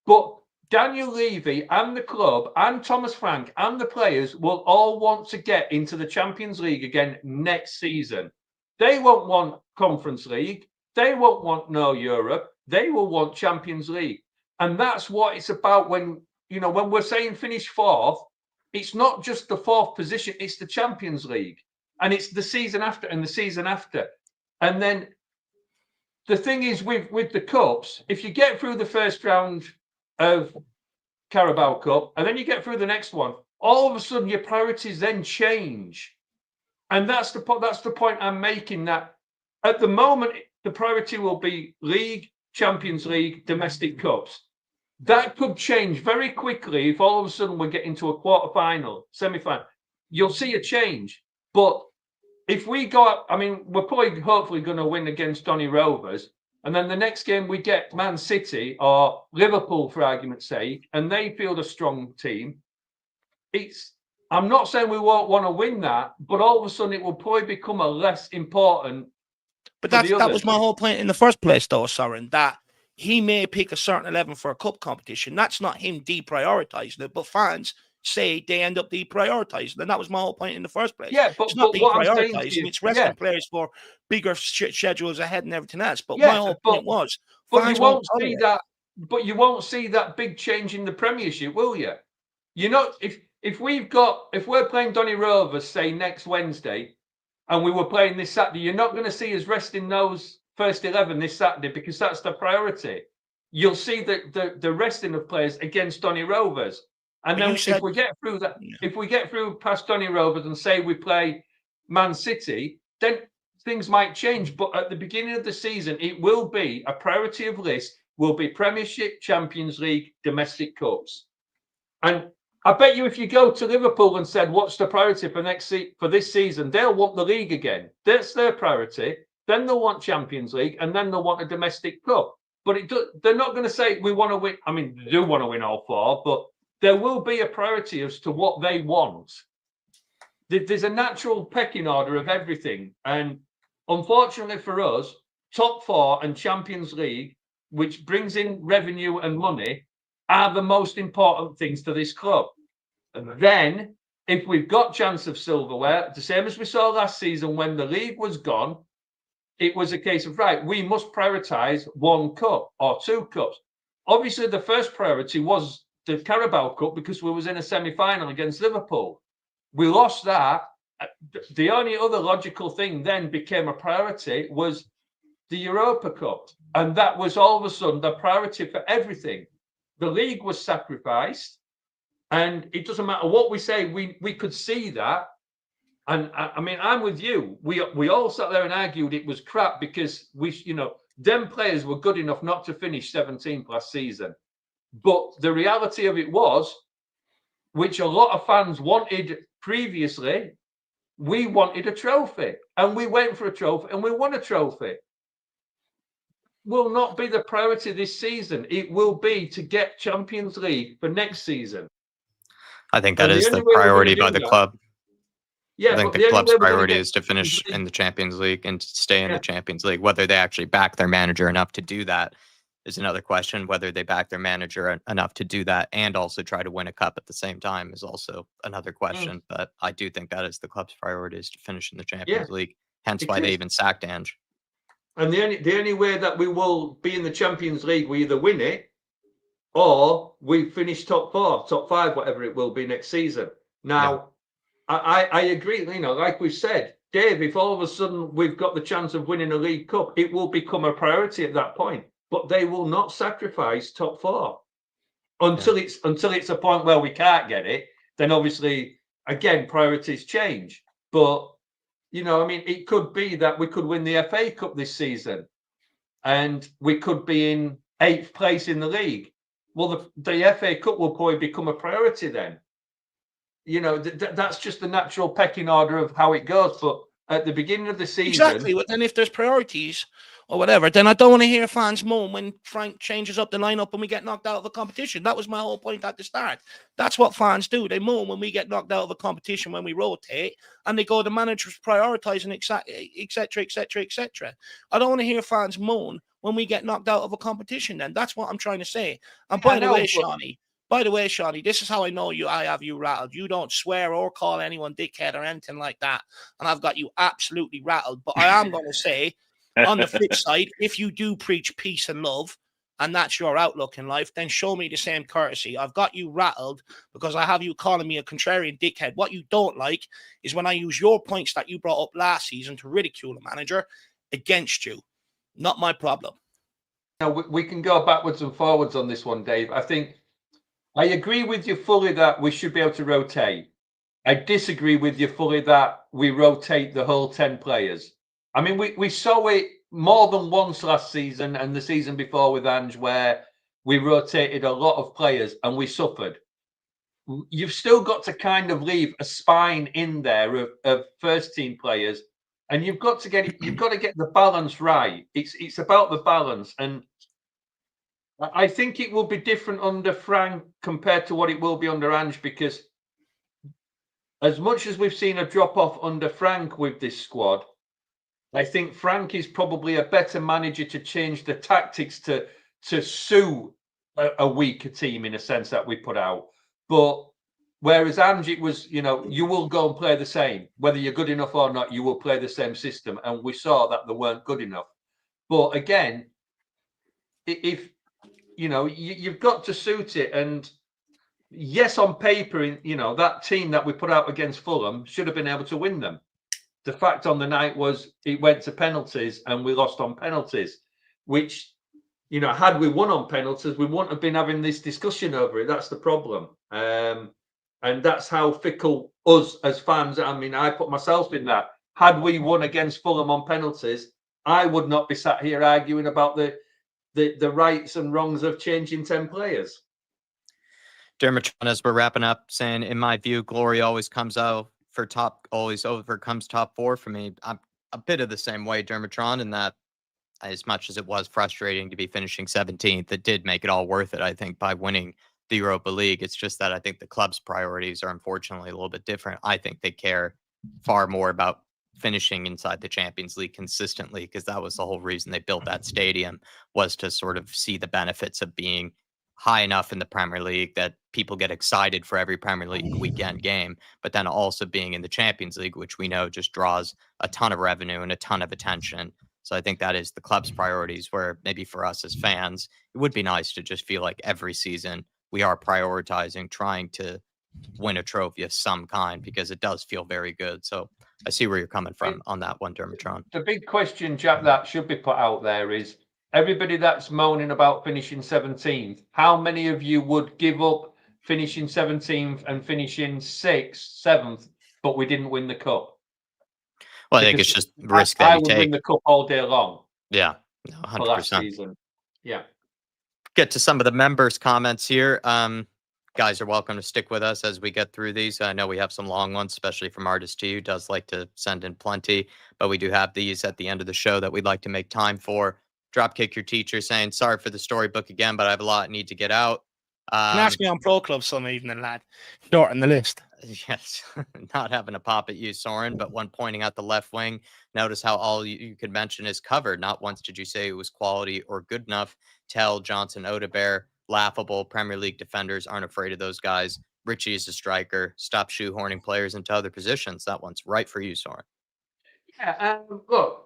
S4: But Daniel Levy and the club and Thomas Frank and the players will all want to get into the Champions League again next season. They won't want Conference League. They won't want no Europe. They will want Champions League. And that's what it's about when we're saying finish fourth, it's not just the fourth position, it's the Champions League. And it's the season after and the season after. And then the thing is with the cups, if you get through the first round of Carabao Cup and then you get through the next one, all of a sudden your priorities then change. And that's the point I'm making, that at the moment the priority will be League, Champions League, domestic cups. That could change very quickly if all of a sudden we're getting to a quarter-final, semi-final. You'll see a change. But if we go up, I mean, we're probably hopefully going to win against Donny Rovers. And then the next game we get Man City or Liverpool, for argument's sake, and they field a strong team. I'm not saying we won't want to win that, but all of a sudden it will probably become a less important.
S2: But that was my whole point in the first place, though, Soren, that he may pick a certain 11 for a cup competition. That's not him deprioritizing it, but fans say they end up deprioritizing. And that was my whole point in the first place.
S4: Yeah, but
S2: it's not
S4: what I'm saying to
S2: deprioritizing,
S4: you,
S2: it's resting players for bigger schedules ahead and everything else. But my whole point was,
S4: but you won't see that. But you won't see that big change in the Premiership, will you? You're not. If we're playing Donny Rovers, say next Wednesday, and we were playing this Saturday, you're not going to see us resting those first 11 this Saturday because that's the priority. You'll see the resting of players against Donny Rovers. And then if we get through that, if we get through past Donny Rovers and say we play Man City, then things might change. But at the beginning of the season, it will be a priority of list, will be Premiership, Champions League, domestic cups. And I bet you if you go to Liverpool and said, what's the priority for this season, they'll want the league again. That's their priority. Then they'll want Champions League, and then they'll want a domestic cup. But they're not going to say we want to win. I mean, they do want to win all four, but there will be a priority as to what they want. There's a natural pecking order of everything. And unfortunately for us, top four and Champions League, which brings in revenue and money, are the most important things to this club. And then, if we've got chance of silverware, the same as we saw last season when the league was gone, it was a case of, right, we must prioritise one cup or two cups. Obviously, the first priority was the Carabao Cup because we was in a semi-final against Liverpool. We lost that. The only other logical thing then became a priority was the Europa Cup. And that was all of a sudden the priority for everything. The league was sacrificed. And it doesn't matter what we say, we could see that. And I mean, I'm with you. We all sat there and argued it was crap because them players were good enough not to finish 17th last season. But the reality of it was, which a lot of fans wanted previously, we wanted a trophy. And we went for a trophy and we won a trophy. Will not be the priority this season. It will be to get Champions League for next season.
S1: I think that is the priority by the club.
S4: Yeah,
S1: I think the club's priority is to finish in the Champions League and to stay in the Champions League. Whether they actually back their manager enough to do that is another question. Whether they back their manager enough to do that and also try to win a cup at the same time is also another question. But I do think that is the club's priority, is to finish in the Champions League. Hence why they even sacked Ange.
S4: And the only way that we will be in the Champions League, we either win it or we finish top 4, top 5, whatever it will be next season. Now, I agree. You know, like we've said, Dave, if all of a sudden we've got the chance of winning a League Cup, it will become a priority at that point. But they will not sacrifice top 4 until it's a point where we can't get it. Then obviously, again, priorities change. But you know, I mean, it could be that we could win the FA Cup this season, and we could be in 8th place in the league. Well, the FA Cup will probably become a priority then. You know, that's just the natural pecking order of how it goes. But at the beginning of the season,
S2: exactly. But then if there's priorities or whatever, then I don't want to hear fans moan when Frank changes up the lineup and we get knocked out of a competition. That was my whole point at the start. That's what fans do. They moan when we get knocked out of a competition when we rotate, and they go, the manager's prioritizing, etc., etc., etc. I don't want to hear fans moan when we get knocked out of a competition. Then that's what I'm trying to say. And by the way, Shawnee, this is how I know you. I have you rattled. You don't swear or call anyone dickhead or anything like that. And I've got you absolutely rattled. But I am going to say, on the flip side, if you do preach peace and love, and that's your outlook in life, then show me the same courtesy. I've got you rattled because I have you calling me a contrarian dickhead. What you don't like is when I use your points that you brought up last season to ridicule a manager against you. Not my problem.
S4: Now, we can go backwards and forwards on this one, Dave. I think I agree with you fully that we should be able to rotate. I disagree with you fully that we rotate the whole 10 players. I mean, we saw it more than once last season and the season before with Ange, where we rotated a lot of players and we suffered. You've still got to kind of leave a spine in there of first team players, and you've got to get the balance right. It's about the balance, and I think it will be different under Frank compared to what it will be under Ange, because as much as we've seen a drop off under Frank with this squad, I think Frank is probably a better manager to change the tactics to suit a weaker team in a sense that we put out. But whereas Ange, it was, you know, you will go and play the same, whether you're good enough or not, you will play the same system. And we saw that they weren't good enough. But again, if you know, you've got to suit it. And yes, on paper, you know, that team that we put out against Fulham should have been able to win them. The fact on the night was it went to penalties and we lost on penalties, which, you know, had we won on penalties, we wouldn't have been having this discussion over it. That's the problem. And that's how fickle us as fans, I mean, I put myself in that. Had we won against Fulham on penalties, I would not be sat here arguing about the rights and wrongs of changing 10 players.
S1: Dermot, as we're wrapping up, saying, in my view, glory always comes overcomes top 4 for me. I'm a bit of the same way, Dermatron, in that as much as it was frustrating to be finishing 17th, it did make it all worth it, I think, by winning the Europa League. It's just that I think the club's priorities are unfortunately a little bit different. I think they care far more about finishing inside the Champions League consistently, because that was the whole reason they built that stadium, was to sort of see the benefits of being high enough in the Premier League that people get excited for every Premier League weekend game, but then also being in the Champions League, which we know just draws a ton of revenue and a ton of attention. So I think that is the club's priorities, where maybe for us as fans, it would be nice to just feel like every season we are prioritizing trying to win a trophy of some kind, because it does feel very good. So I see where you're coming from on that one, Dermatron.
S4: The big question, Jack, that should be put out there is, everybody that's moaning about finishing 17th, how many of you would give up finishing 17th and finishing 6th, 7th, but we didn't win the cup?
S1: Well, I think it's just risk that you
S4: I would
S1: take.
S4: win the cup all day long.
S1: Yeah,
S4: For
S1: 100%.
S4: last season. Yeah.
S1: Get to some of the members' comments here. Guys are welcome to stick with us as we get through these. I know we have some long ones, especially from Artist T, who does like to send in plenty, but we do have these at the end of the show that we'd like to make time for. Dropkick Your Teacher saying, sorry for the storybook again, but I have a lot I need to get out.
S2: Can ask me on Pro Club some evening, lad. Short in the list.
S1: Yes, not having a pop at you, Soren, but one pointing out the left wing. Notice how all you could mention is covered. Not once did you say it was quality or good enough. Tell Johnson, Odebear, laughable. Premier League defenders aren't afraid of those guys. Richie is a striker. Stop shoehorning players into other positions. That one's right for you, Soren.
S4: Yeah, look,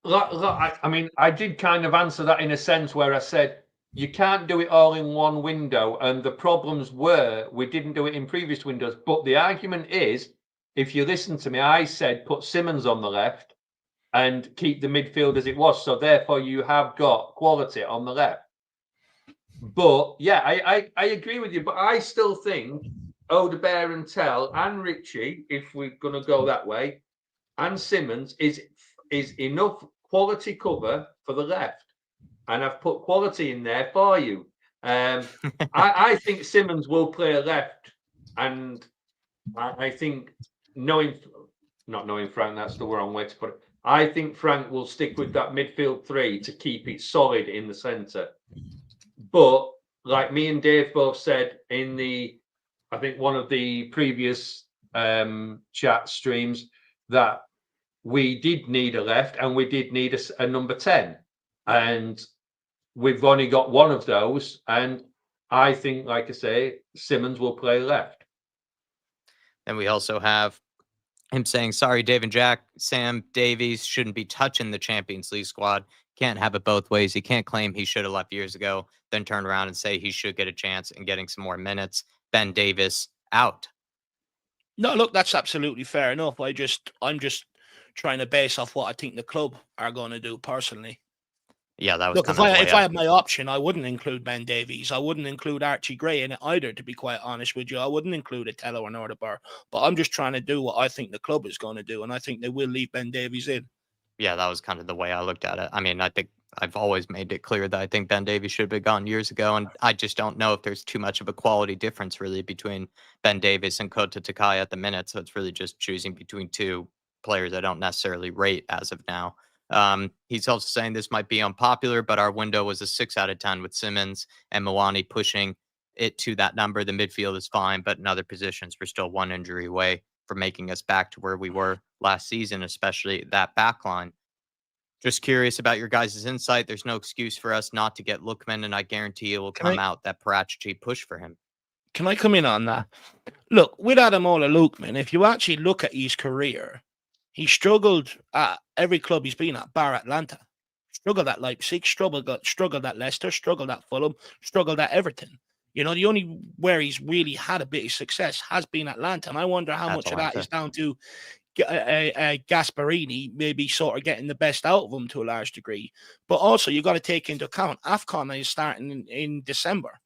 S4: I mean, I did kind of answer that in a sense where I said you can't do it all in one window, and the problems were we didn't do it in previous windows. But the argument is, if you listen to me, I said put Simmons on the left and keep the midfield as it was. So therefore, you have got quality on the left. But yeah, I agree with you. But I still think Odebear and Tell and Richie, if we're going to go that way, and Simmons is enough quality cover for the left. And I've put quality in there for you. I think Simmons will play left, and I think not knowing Frank, that's the wrong way to put it. I think Frank will stick with that midfield three to keep it solid in the centre. But like me and Dave both said in I think one of the previous chat streams, that we did need a left and we did need a number 10. And we've only got one of those. And I think, like I say, Simmons will play left.
S1: And we also have him saying, sorry, Dave and Jack, Sam Davies shouldn't be touching the Champions League squad. Can't have it both ways. He can't claim he should have left years ago, then turn around and say he should get a chance in getting some more minutes. Ben Davies out.
S2: No, look, that's absolutely fair enough. I'm just trying to base off what I think the club are going to do personally.
S1: Yeah, that was
S2: look. If I had my option, I wouldn't include Ben Davies. I wouldn't include Archie Gray in it either. To be quite honest with you, I wouldn't include a Tello or Nordabar. But I'm just trying to do what I think the club is going to do, and I think they will leave Ben Davies in.
S1: Yeah, that was kind of the way I looked at it. I mean, I think I've always made it clear that I think Ben Davies should have been gone years ago, and I just don't know if there's too much of a quality difference really between Ben Davies and Kota Takai at the minute. So it's really just choosing between two players I don't necessarily rate as of now. He's also saying this might be unpopular, but our window was a 6 out of 10 with Simmons and Mwani pushing it to that number. The midfield is fine, but in other positions, we're still one injury away from making us back to where we were last season, especially that back line. Just curious about your guys' insight. There's no excuse for us not to get Lookman, and I guarantee it will come out that Parachichi push for him.
S2: Can I come in on that? Look, with Ademola Lookman, if you actually look at his career, he struggled at every club he's been at, bar Atlanta. Struggled at Leipzig, struggled at Leicester, struggled at Fulham, struggled at Everton. You know, the only where he's really had a bit of success has been Atlanta. And I wonder how much of that is down to Gasparini maybe sort of getting the best out of him to a large degree. But also, you've got to take into account AFCON is starting in December.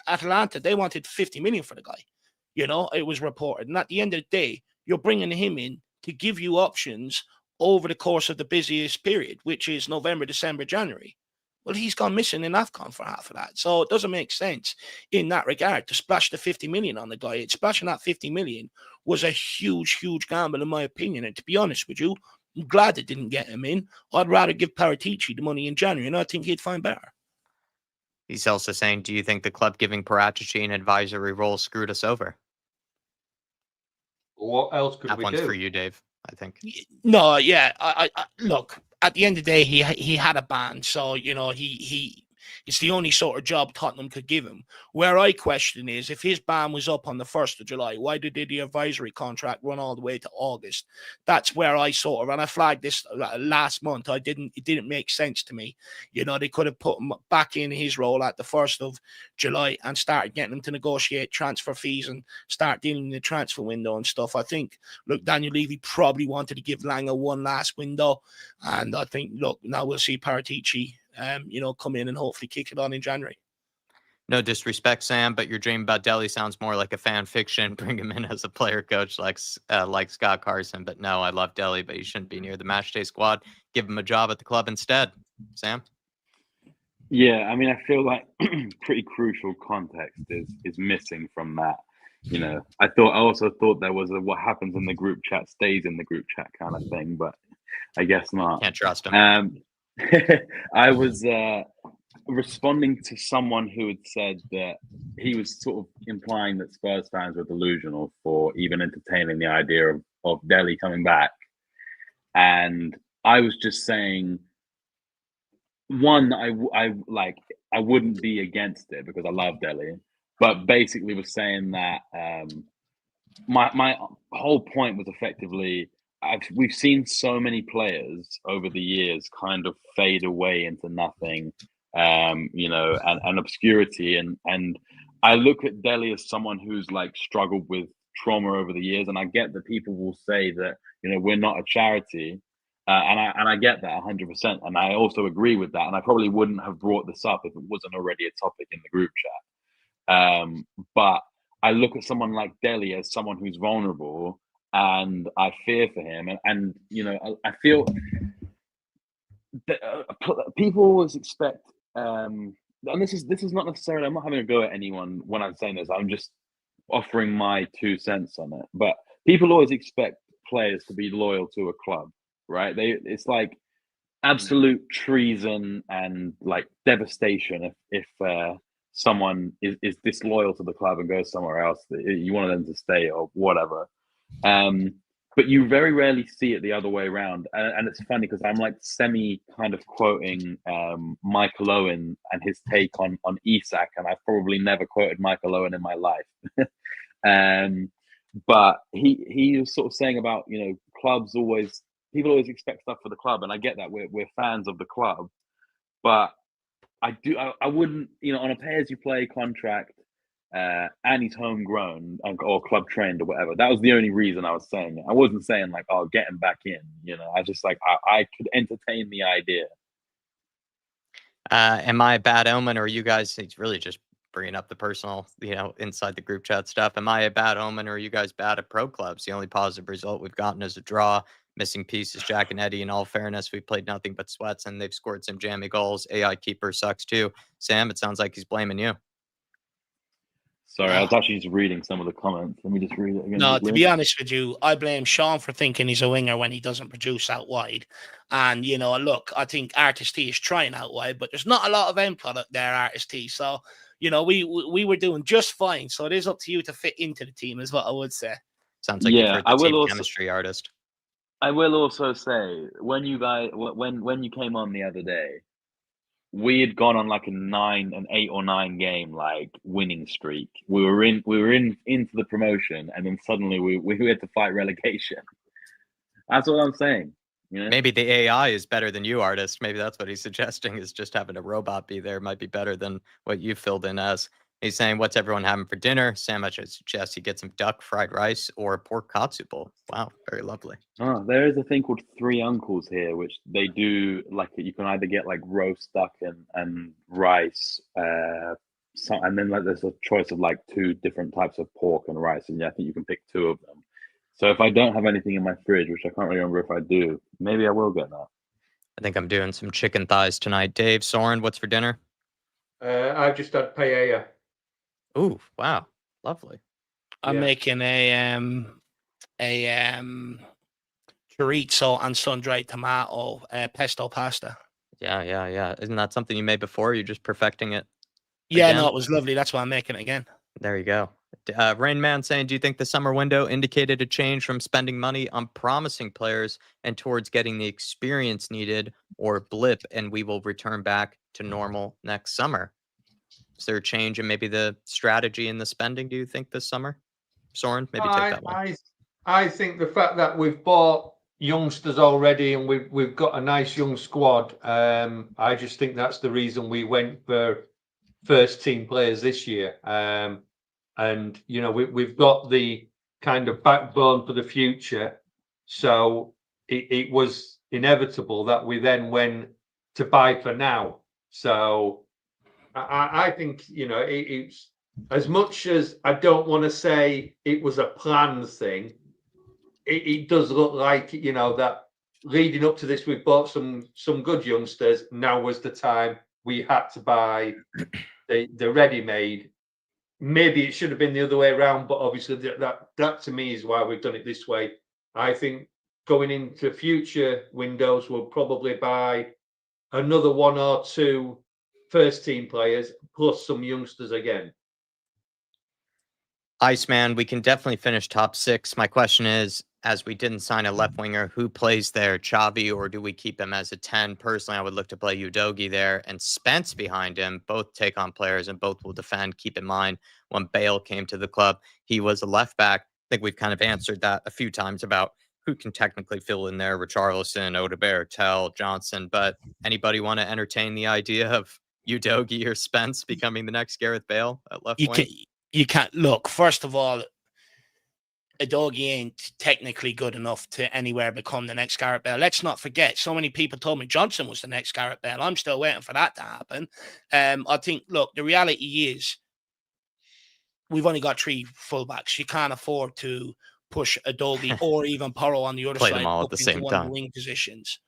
S2: Atlanta, they wanted 50 million for the guy. You know, it was reported. And at the end of the day, you're bringing him in to give you options over the course of the busiest period, which is November, December, January. Well, he's gone missing in AFCON for half of that. So it doesn't make sense in that regard to splash the 50 million on the guy. Splashing that 50 million was a huge, huge gamble, in my opinion. And to be honest with you, I'm glad they didn't get him in. I'd rather give Paratici the money in January, and I think he'd find better.
S1: He's also saying, do you think the club giving Paratici an advisory role screwed us over?
S4: What else could
S1: that
S4: we
S1: one's
S4: do?
S1: For you, Dave, I think.
S2: No, yeah. I look, at the end of the day, he had a ban. So, you know, it's the only sort of job Tottenham could give him. Where I question is, if his ban was up on the 1st of July, why did the advisory contract run all the way to August? That's where I sort of, and I flagged this last month, it didn't make sense to me. You know, they could have put him back in his role at the 1st of July and started getting him to negotiate transfer fees and start dealing in the transfer window and stuff. I think, look, Daniel Levy probably wanted to give Langer one last window. And I think, look, now we'll see Paratici come in and hopefully kick it on in January.
S1: No disrespect, Sam, but your dream about Delhi sounds more like a fan fiction. Bring him in as a player coach like Scott Carson. But no, I love Delhi, but he shouldn't be near the matchday squad. Give him a job at the club instead. Sam?
S3: Yeah, I mean, I feel like pretty crucial context is missing from that. You know, I also thought there was a what happens in the group chat stays in the group chat kind of thing, but I guess not.
S1: Can't trust him.
S3: I was responding to someone who had said that he was sort of implying that Spurs fans were delusional for even entertaining the idea of Delhi coming back. And I was just saying, one, I wouldn't be against it because I love Delhi, but basically was saying that my whole point was effectively, we've seen so many players over the years kind of fade away into nothing, and obscurity. And I look at Delhi as someone who's like struggled with trauma over the years, and I get that people will say that we're not a charity, and I get that 100%, and I also agree with that. And I probably wouldn't have brought this up if it wasn't already a topic in the group chat. But I look at someone like Delhi as someone who's vulnerable, and I fear for him. And I feel that people always expect, and this is not necessarily, I'm not having a go at anyone when I'm saying this, I'm just offering my 2 cents on it. But people always expect players to be loyal to a club, right? It's like absolute treason and like devastation if someone is disloyal to the club and goes somewhere else. You want them to stay or whatever. But you very rarely see it the other way around. And it's funny because I'm like semi kind of quoting Michael Owen and his take on Isak, and I've probably never quoted Michael Owen in my life. But he was sort of saying about, people always expect stuff for the club, and I get that we're fans of the club, but I wouldn't, on a pay-as-you-play contract, and he's homegrown or club trained or whatever. That was the only reason I was saying it. I wasn't saying like, oh, get him back in. I just like I could entertain the idea.
S1: Am I a bad omen, or are you guys? He's really just bringing up the personal, inside the group chat stuff. Am I a bad omen, or are you guys bad at pro clubs? The only positive result we've gotten is a draw. Missing pieces, Jack and Eddie. In all fairness, we played nothing but sweats, and they've scored some jammy goals. AI keeper sucks too. Sam, it sounds like he's blaming you.
S3: Sorry, I was actually just reading some of the comments. Let me just read it again.
S2: No, to be honest with you, I blame Sean for thinking he's a winger when he doesn't produce out wide. And, look, I think Artist T is trying out wide, but there's not a lot of end product there, Artist T. So, we were doing just fine. So it is up to you to fit into the team, is what I would say.
S1: Sounds like you've heard the team chemistry artist.
S3: I will also say, when you came on the other day, we had gone on like an 8 or 9 game like winning streak. We were into the promotion, and then suddenly we had to fight relegation. That's what I'm saying.
S1: Maybe the AI is better than you, artist. Maybe that's what he's suggesting, is just having a robot be there might be better than what you filled in as. He's saying, what's everyone having for dinner? Sam, I should suggest you get some duck fried rice or pork katsu bowl. Wow, very lovely.
S3: Oh, there is a thing called Three Uncles here, which they do, like, you can either get like roast duck and rice, and then like there's a choice of like 2 different types of pork and rice, and I think you can pick 2 of them. So if I don't have anything in my fridge, which I can't remember if I do, maybe I will get that.
S1: I think I'm doing some chicken thighs tonight. Dave, Soren, what's for dinner?
S4: I've just had paella.
S1: Ooh, wow, lovely.
S2: I'm making a chorizo and sun-dried tomato pesto pasta.
S1: Yeah. Isn't that something you made before? You're just perfecting it?
S2: Yeah, no, it was lovely. That's why I'm making it again.
S1: There you go. Rain Man saying, do you think the summer window indicated a change from spending money on promising players and towards getting the experience needed, or blip and we will return back to normal next summer? Is there a change in maybe the strategy and the spending, do you think, this summer? Soren, maybe take that one.
S4: I think the fact that we've bought youngsters already and we've got a nice young squad, I just think that's the reason we went for first team players this year. And we've got the kind of backbone for the future, so it was inevitable that we then went to buy for now. So I think it's, as much as I don't want to say it was a planned thing, it does look like that leading up to this we've bought some good youngsters. Now was the time we had to buy the ready-made. Maybe it should have been the other way around, but obviously that to me is why we've done it this way. I think going into future windows, we'll probably buy another 1 or 2 first team players plus some youngsters again.
S1: Iceman, we can definitely finish top 6. My question is, as we didn't sign a left winger, who plays there, Xavi, or do we keep him as a 10? Personally, I would look to play Udogi there and Spence behind him. Both take on players and both will defend. Keep in mind, when Bale came to the club, he was a left back. I think we've kind of answered that a few times about who can technically fill in there, Richarlison, Odegaard, Tell, Johnson. But anybody want to entertain the idea of Udogie or Spence becoming the next Gareth Bale at left
S2: You
S1: wing?
S2: you can't look. First of all, Udogie ain't technically good enough to anywhere become the next Gareth Bale. Let's not forget, so many people told me Johnson was the next Gareth Bale. I'm still waiting for that to happen. I think, look, the reality is we've only got 3 fullbacks. You can't afford to push Udogie or even Porro on the other
S1: Play
S2: side
S1: them all at
S2: up
S1: the
S2: into
S1: same
S2: one of the
S1: time.
S2: wing positions.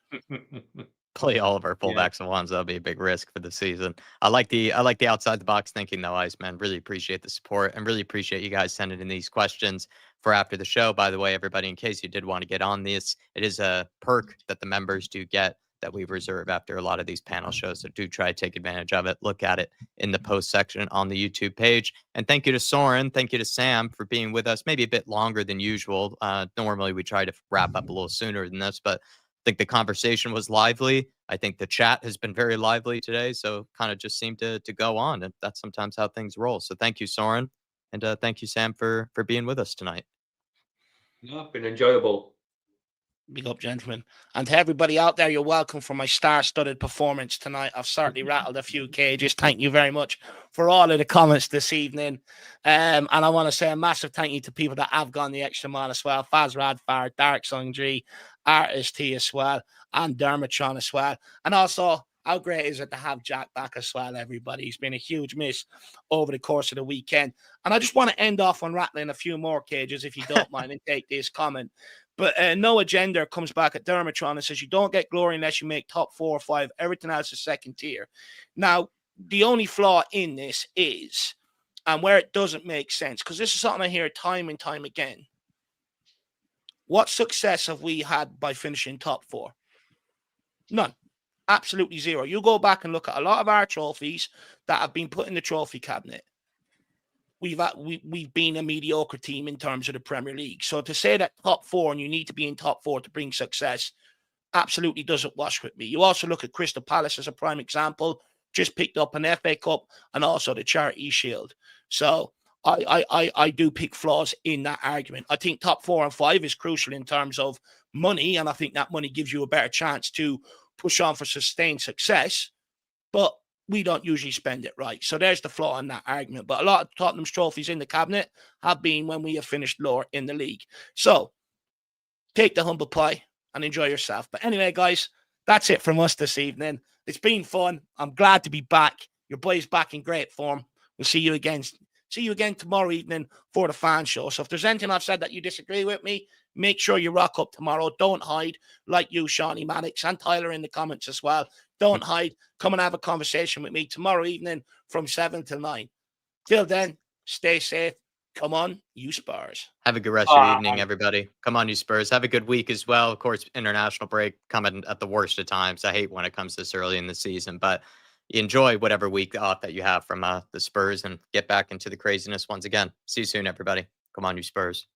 S1: Play all of our
S4: Yeah.
S1: fullbacks at once. That'll be a big risk for the season. I like the outside the box thinking though, Iceman. Really appreciate the support and really appreciate you guys sending in these questions for after the show. By the way, everybody, in case you did want to get on this, it is a perk that the members do get that we reserve after a lot of these panel shows. So do try to take advantage of it. Look at it in the post section on the YouTube page. And thank you to Soren. Thank you to Sam for being with us maybe a bit longer than usual. Normally we try to wrap up a little sooner than this, but I think the conversation was lively. I think the chat has been very lively today. So kind of just seemed to go on. And that's sometimes how things roll. So thank you, Soren. And thank you, Sam, for being with us tonight.
S4: Yeah, been enjoyable.
S2: Big up, gentlemen. And to everybody out there, you're welcome for my star-studded performance tonight. I've certainly rattled a few cages. Thank you very much for all of the comments this evening. And I want to say a massive thank you to people that have gone the extra mile as well. Faz Radfar, Dark Sungdree, Artist T as well, and Dermotron as well. And also, how great is it to have Jack back as well, everybody? He's been a huge miss over the course of the weekend. And I just want to end off on rattling a few more cages, if you don't mind, and take this comment. But No Agenda comes back at Dermatron and says, you don't get glory unless you make top 4 or 5. Everything else is second tier. Now, the only flaw in this is, and where it doesn't make sense, because this is something I hear time and time again. What success have we had by finishing top 4? None. Absolutely zero. You go back and look at a lot of our trophies that have been put in the trophy cabinet. We've been a mediocre team in terms of the Premier League. So to say that top 4 and you need to be in top 4 to bring success absolutely doesn't wash with me. You also look at Crystal Palace as a prime example, just picked up an FA Cup and also the Charity Shield. So I do pick flaws in that argument. I think top 4 and 5 is crucial in terms of money, and I think that money gives you a better chance to push on for sustained success. But we don't usually spend it right. So there's the flaw in that argument. But a lot of Tottenham's trophies in the cabinet have been when we have finished lower in the league. So take the humble pie and enjoy yourself. But anyway, guys, that's it from us this evening. It's been fun. I'm glad to be back. Your boy's back in great form. We'll see you again. See you again tomorrow evening for the fan show. So if there's anything I've said that you disagree with me, make sure you rock up tomorrow. Don't hide, like you, Shawnee Maddox, and Tyler in the comments as well. Don't hide. Come and have a conversation with me tomorrow evening from 7 till 9. Till then, stay safe. Come on, you Spurs.
S1: Have a good rest of your evening, everybody. Come on, you Spurs. Have a good week as well. Of course, international break coming at the worst of times. I hate when it comes this early in the season, but enjoy whatever week off that you have from the Spurs and get back into the craziness once again. See you soon, everybody. Come on, you Spurs.